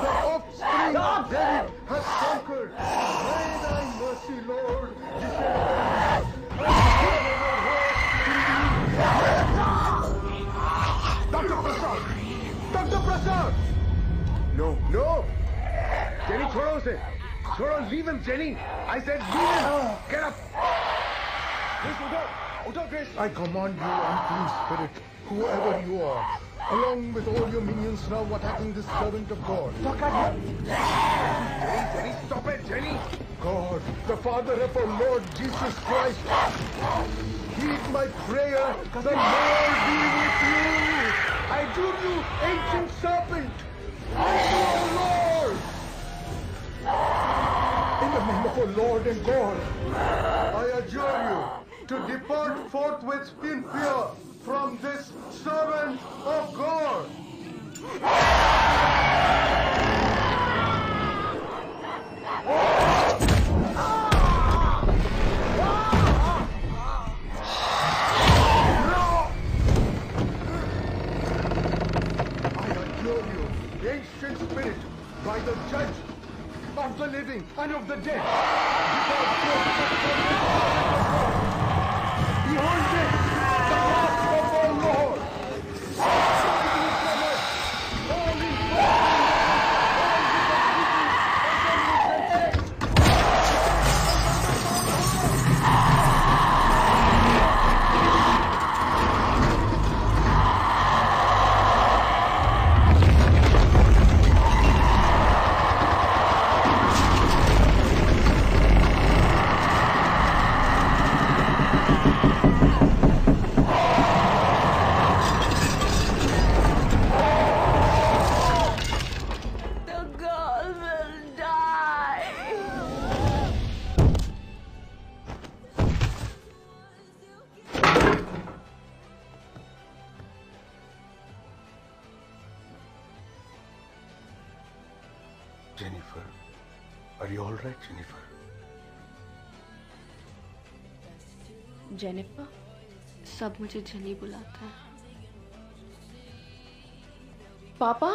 the offspring of David, has conquered. May thy mercy, Lord, descend upon us. Dr. Prasad, छोड़ो उसे, छोड़ो, leave him, Jenny. I said leave him. Get up. Grace, udo, Grace. I command you, unclean spirit, whoever you are, along with all your minions now attacking this servant of God. Jenny, stop it, Jenny. God, the Father of our Lord Jesus Christ, heed my prayer. The Lord be with you. I do you, ancient serpent. Oh Lord. In the name of our Lord and God, I adjure you to depart forthwith in fear from this servant of God. I adjure you, ancient spirit, by the judge of the living and of the dead, behold this, the wrath of our Lord. Jennifer, are you all right, Jennifer? Jennifer, सब मुझे jenny बुलाता है। पापा?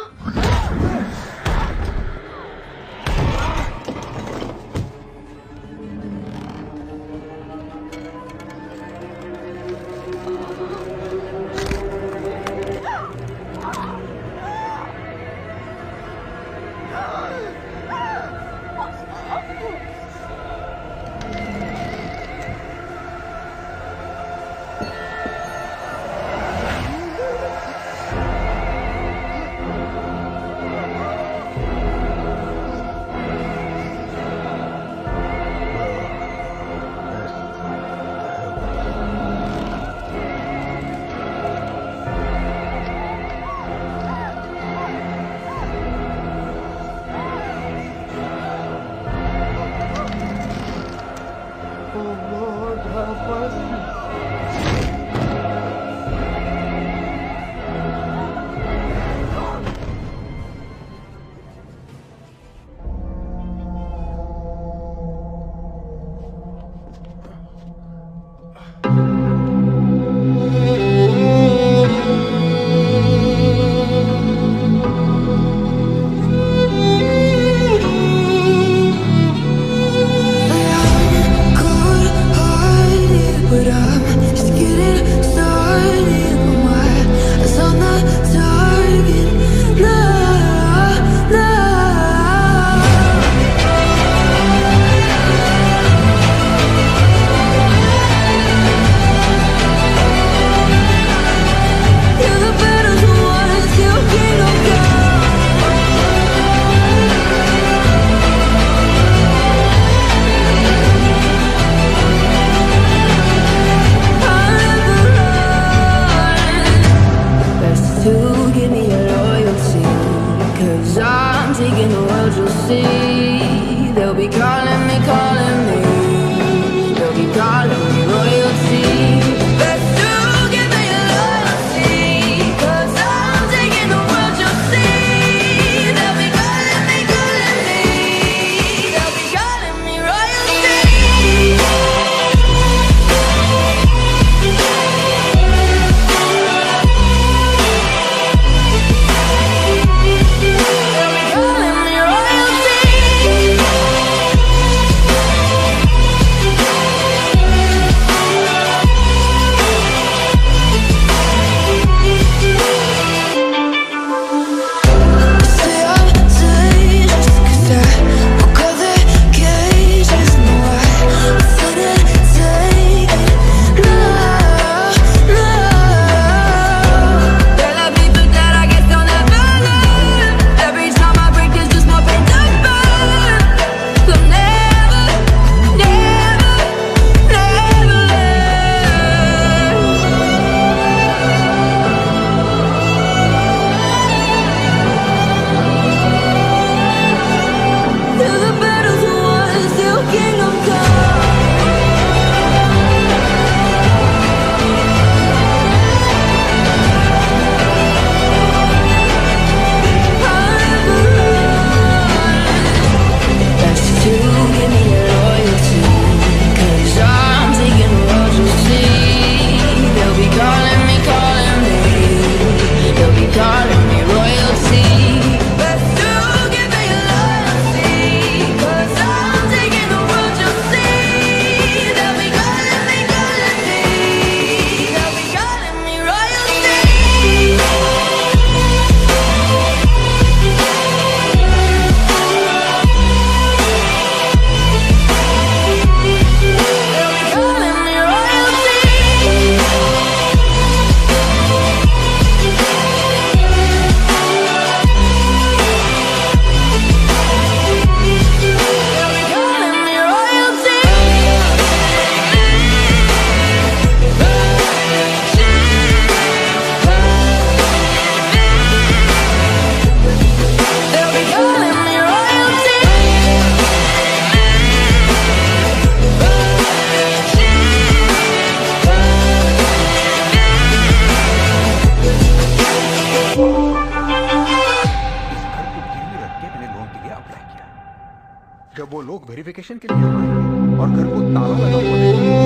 जब वो लोग verification के लिए आएंगे और घर को ताला लगा हुआ देखेंगे,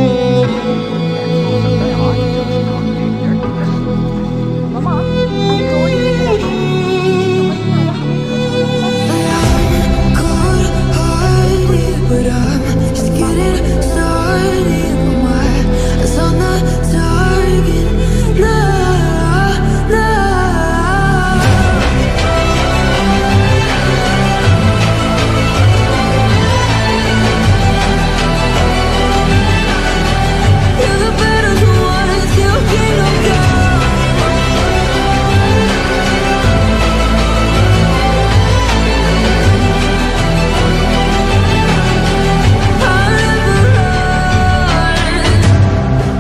तो हो सकता है आज जज नाम के dead dress. Mama, I told you that I don't- समझ नहीं आ रहा, हमें घर But I'm just getting started. My eyes on the target. Nah, nah. You're the better one, still can't go.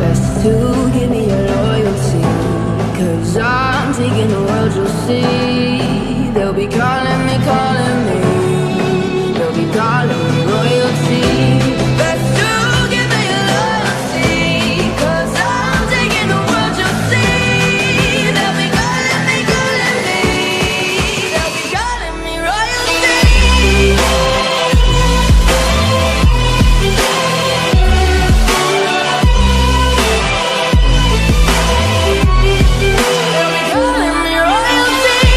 Best to give me your loyalty, 'cause I'm taking the world, you'll see. They'll be calling me, they'll be calling me royalty. Best to give me your loyalty, 'cause I'm taking the world, you'll see. They'll be calling me, they'll be calling me royalty. Calling me royalty.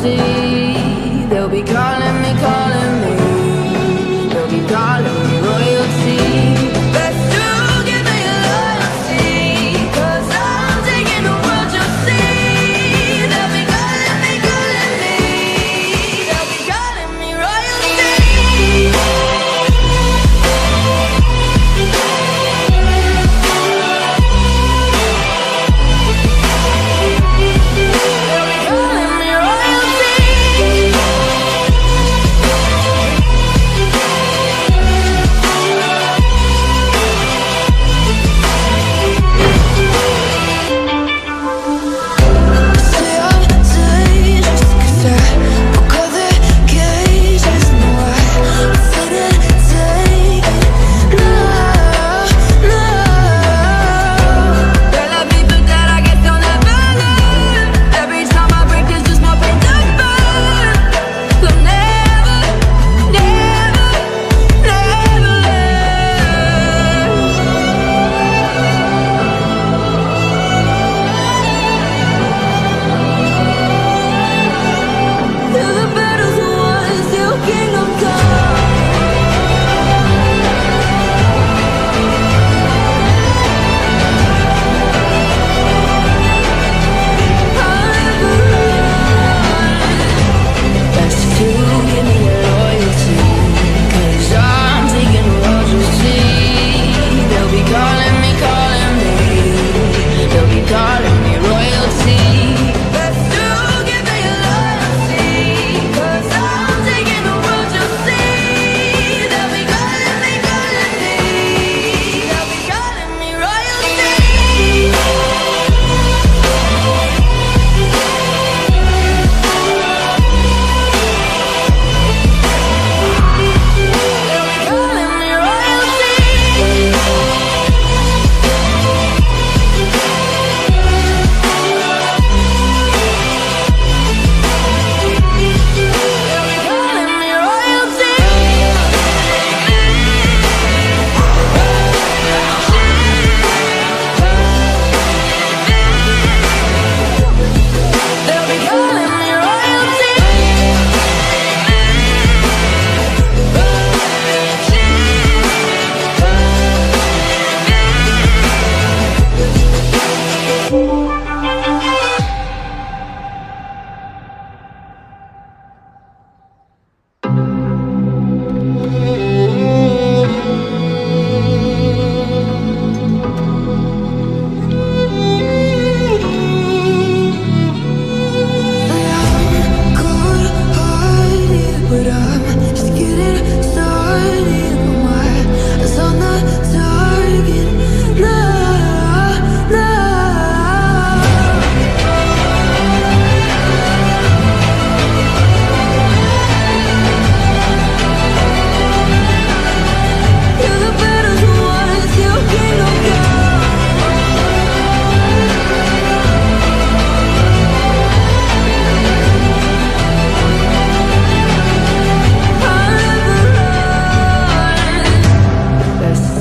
royalty. They'll be calling me, they'll be calling me royalty. Best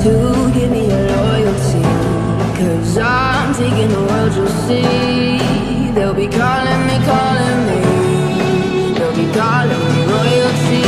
to give me your loyalty, 'cause I'm taking the world, you'll see. They'll be calling me, they'll be calling me royalty.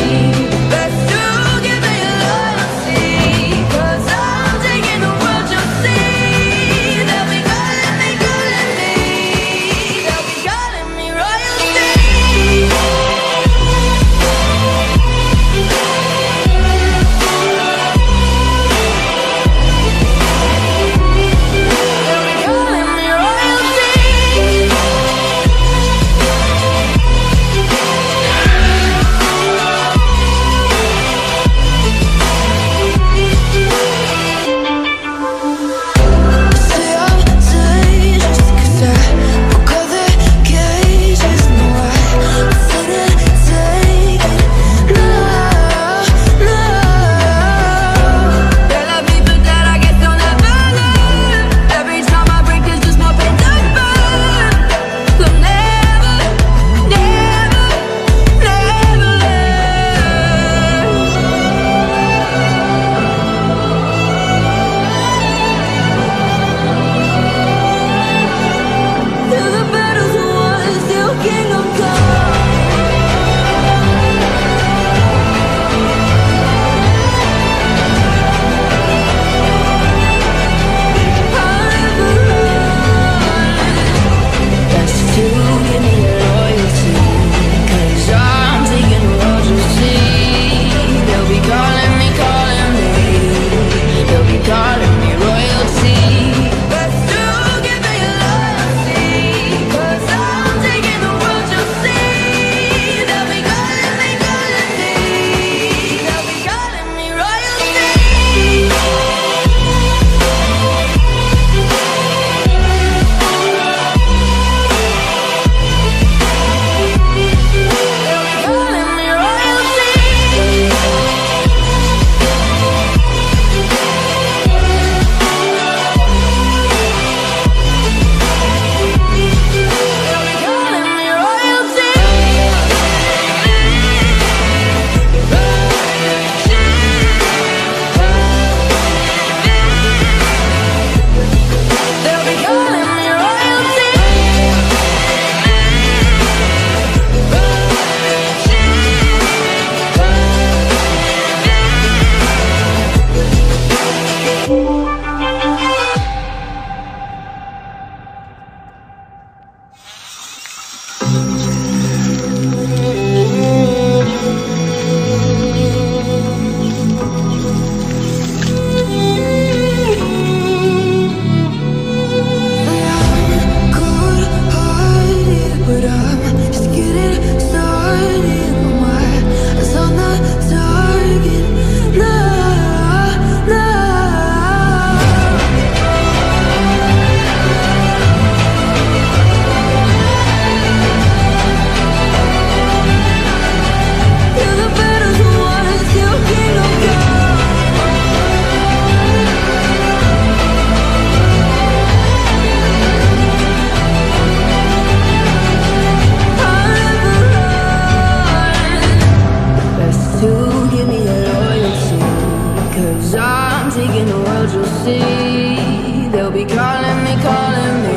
calling me, calling me.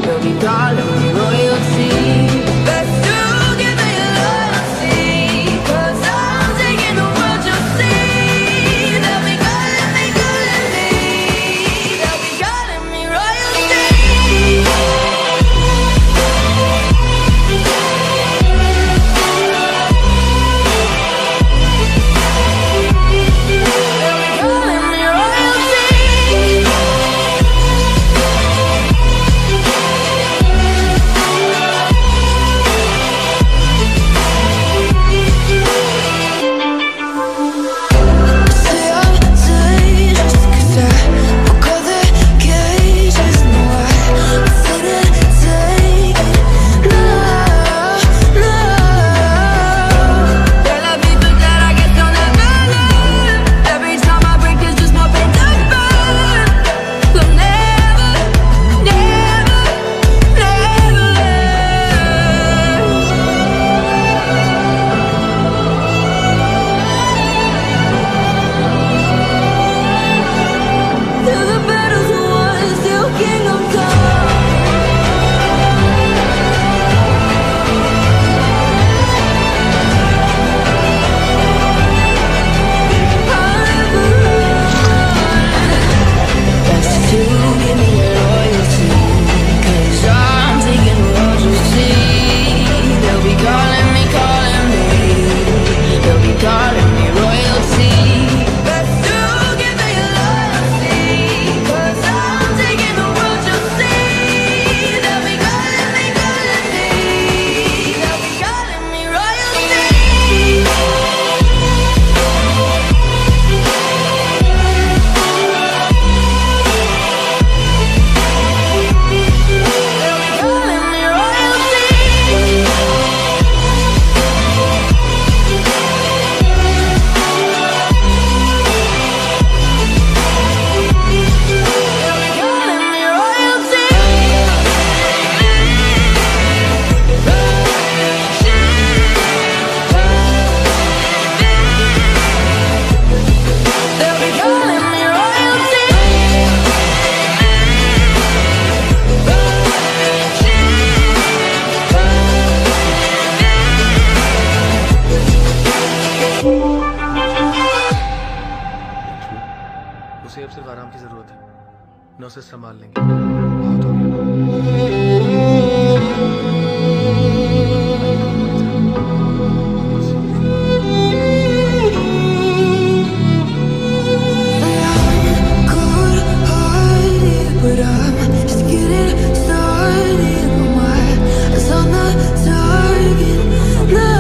They'll be calling me royalty. Best to give me loyalty, 'cause I'm taking the world, you'll see. They'll be calling me, calling me. They'll be calling me royalty. उसे अब सिर्फ आराम की जरूरत है, न उसे संभाल लेंगे। बहुत हो But I'm just getting started. My eyes on the target. No,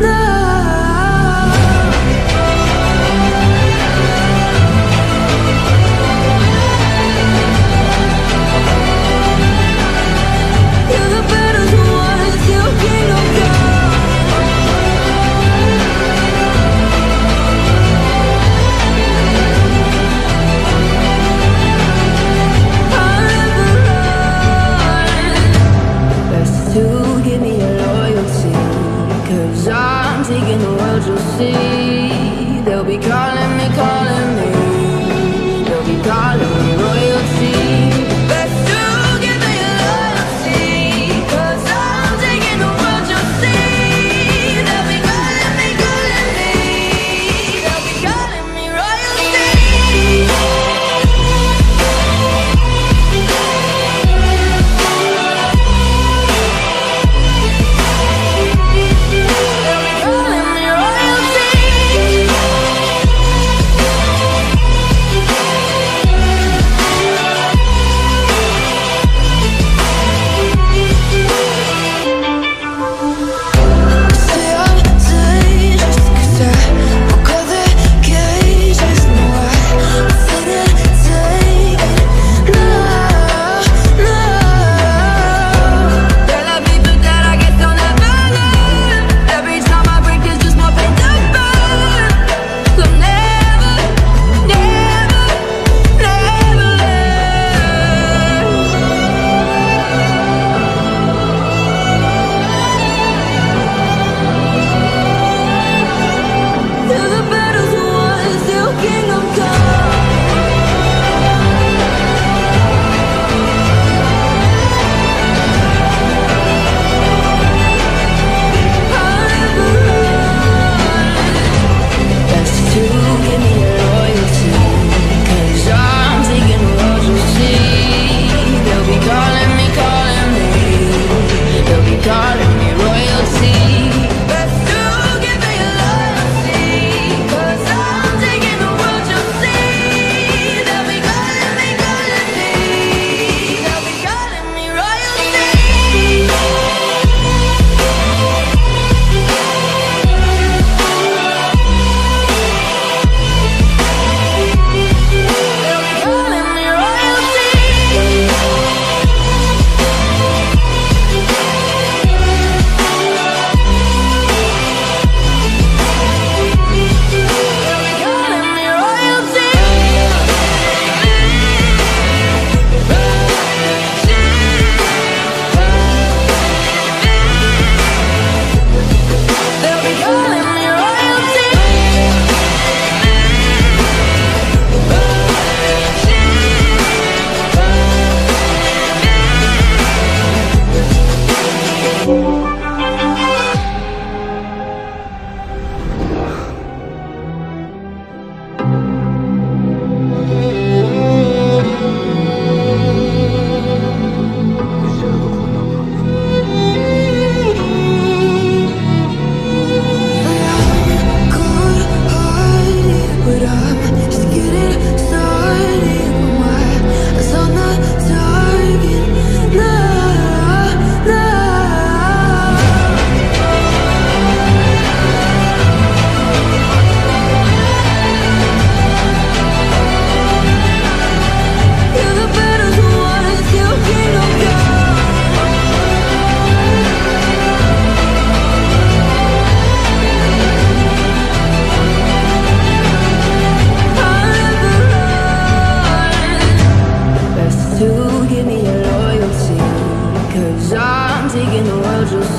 no.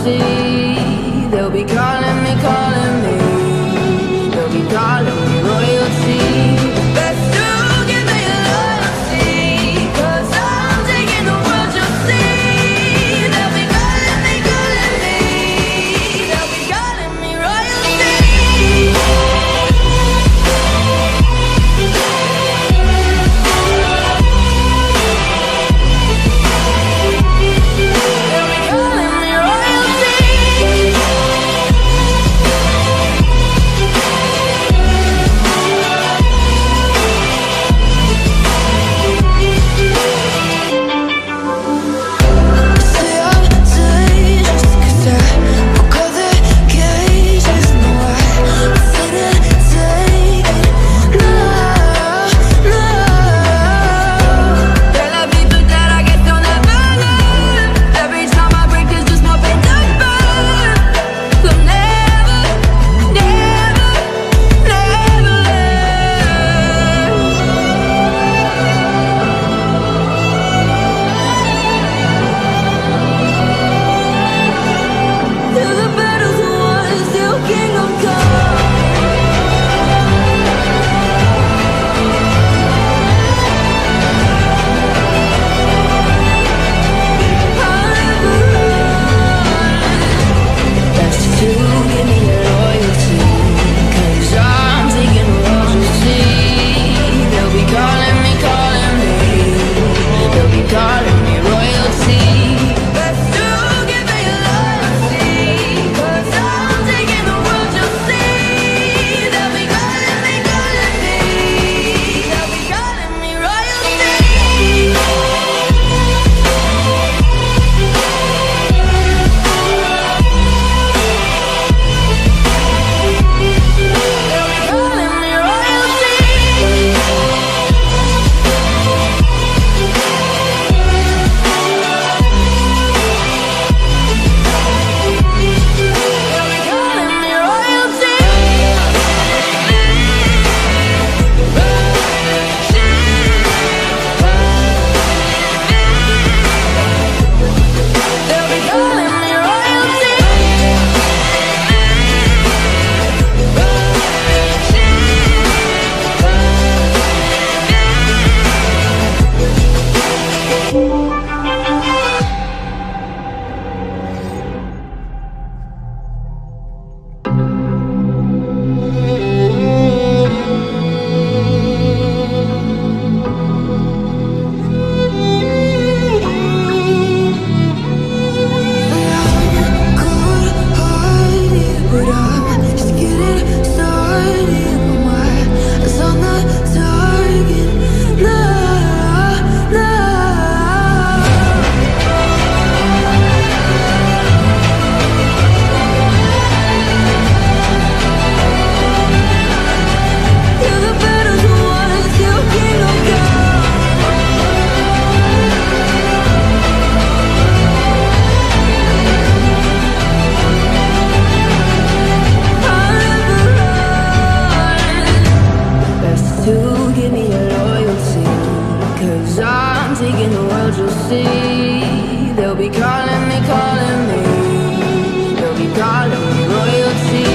royalty. They'll be calling me, calling me. They'll be calling me royalty. Best to give me loyalty, 'cause I'm taking the world, you'll see. They'll be calling me, calling me. They'll be calling me royalty.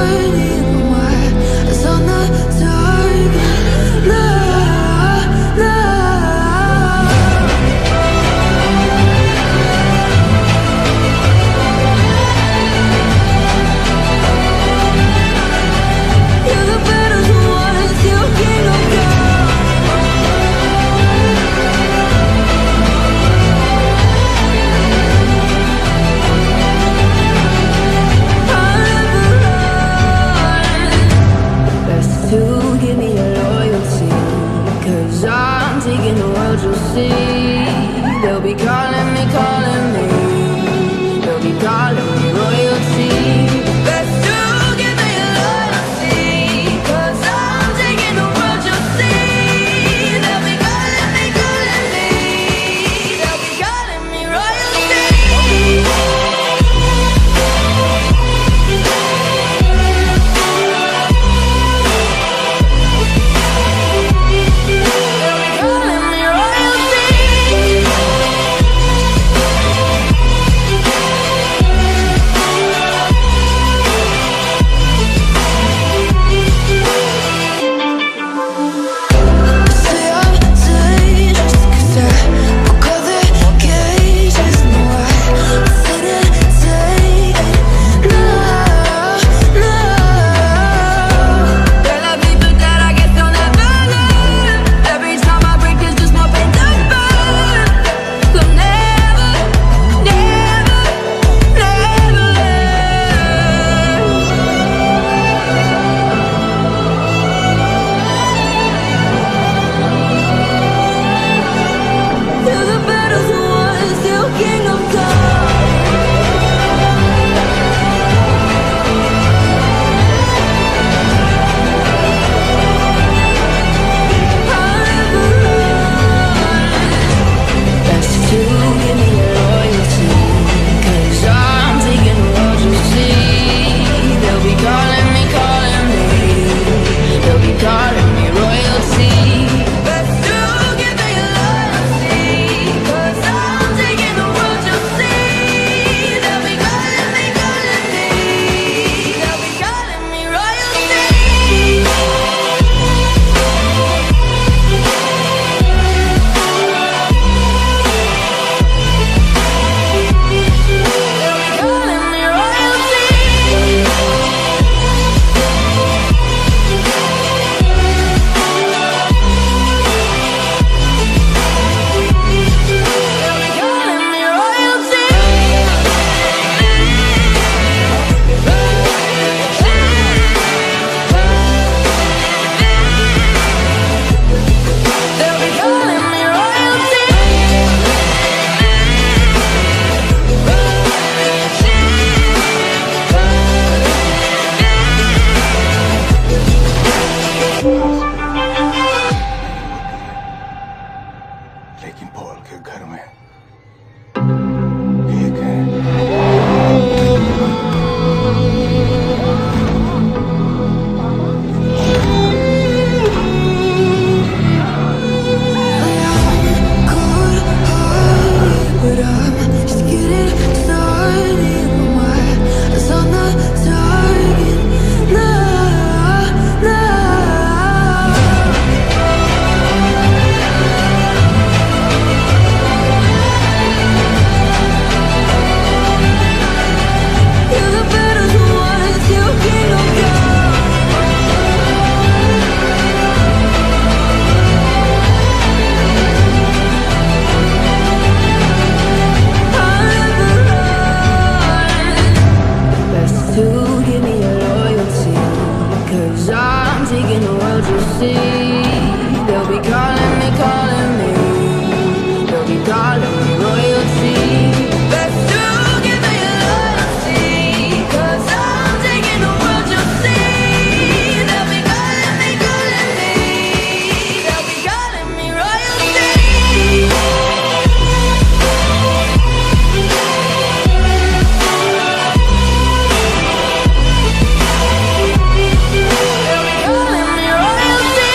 starting my eyes on the target. Love, love. You're the better ones, you king of to give me your loyalty, 'cause I'm taking the world, you'll see. They'll be calling me, they'll be calling me royalty. Best to give me your loyalty, 'cause I'm taking the world, you'll see. They'll be calling me, they'll be calling me royalty. लेकिन Paul के घर में एक है। But I'm just getting started. My eyes on the target. Love, love. You're the better ones, you king of best to give me your loyalty, 'cause I'm taking the world, you'll see. They'll be calling me, they'll be calling me royalty. Best to give me your loyalty, 'cause I'm taking the world, you'll see. They'll be calling me, they'll be calling me royalty. They'll be calling me royalty.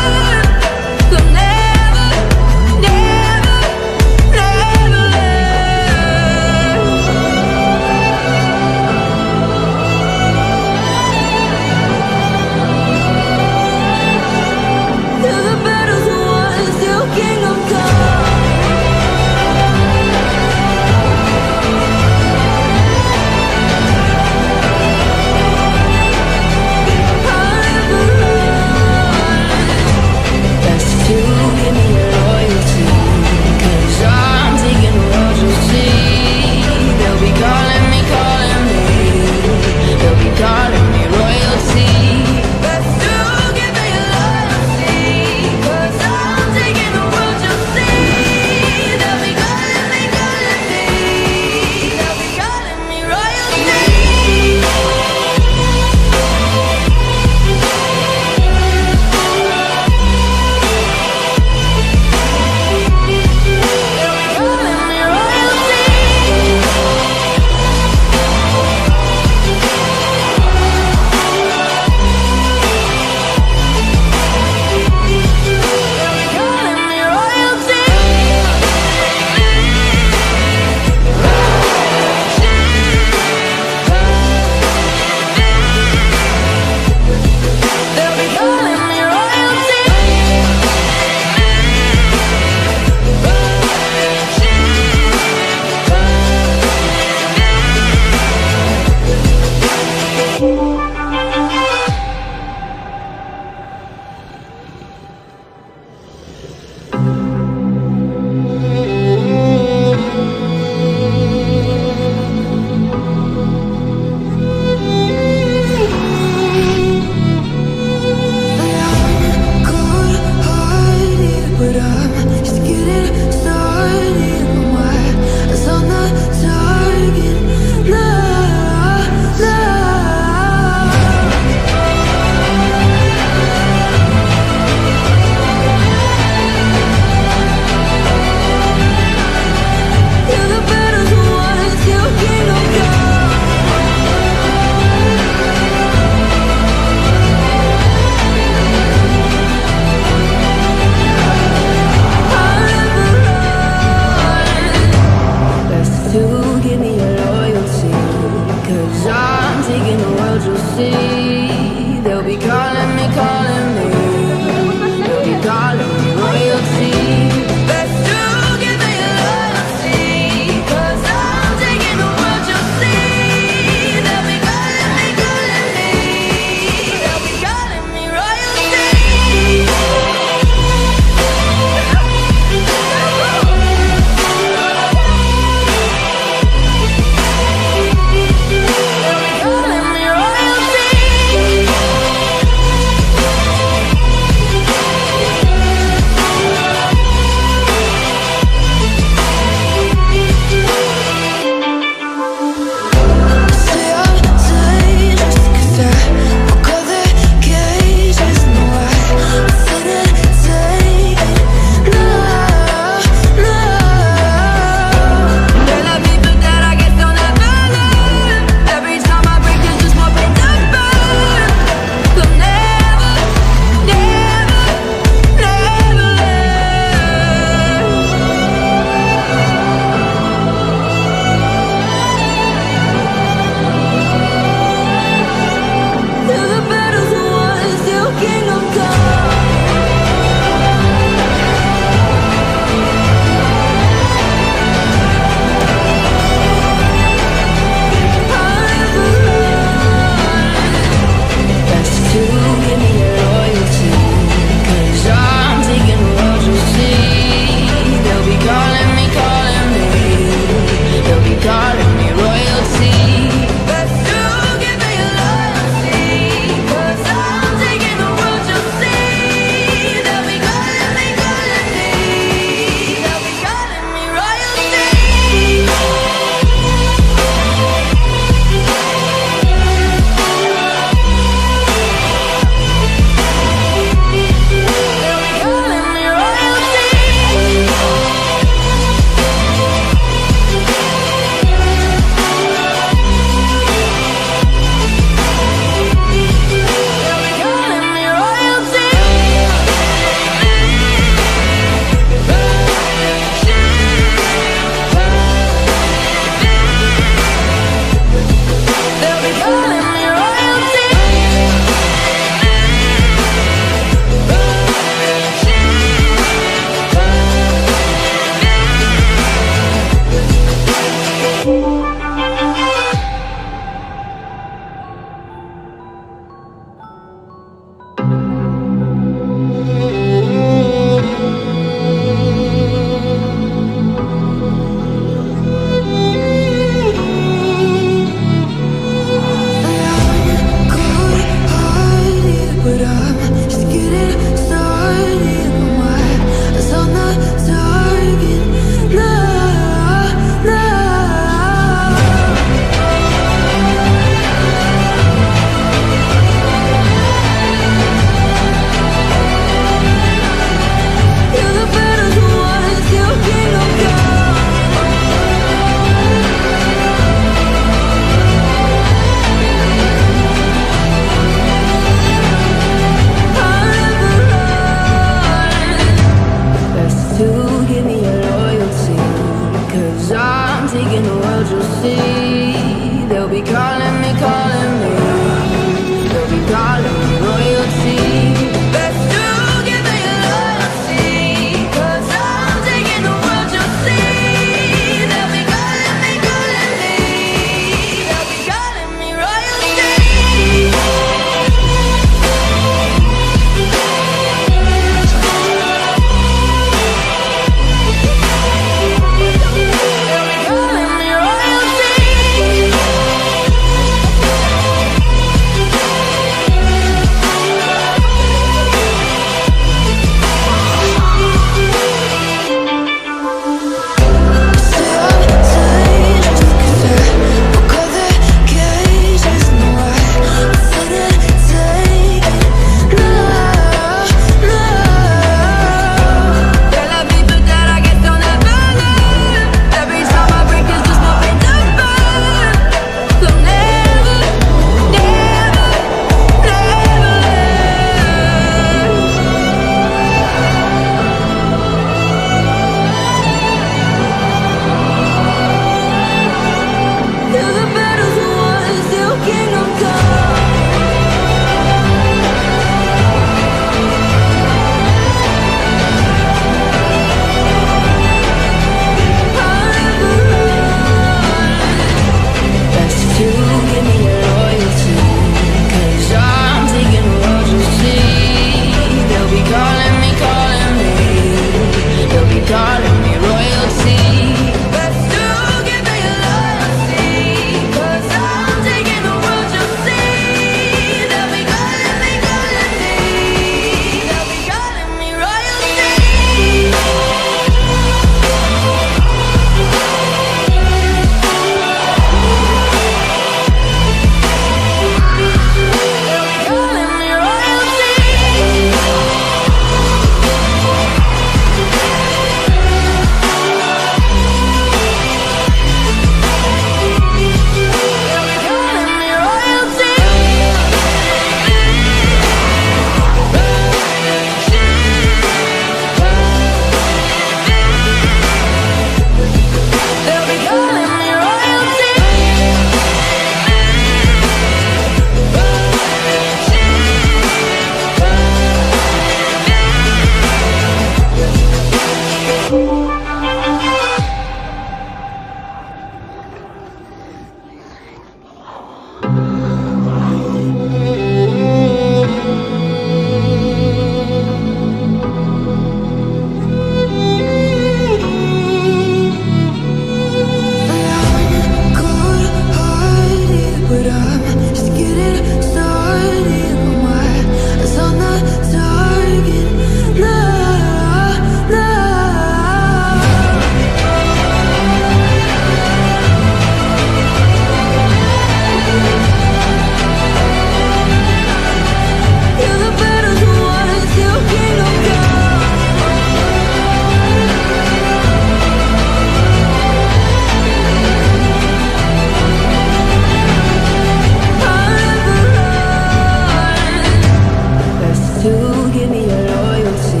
loyalty.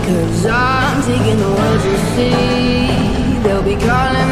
'Cause I'm taking the world to see. They'll be calling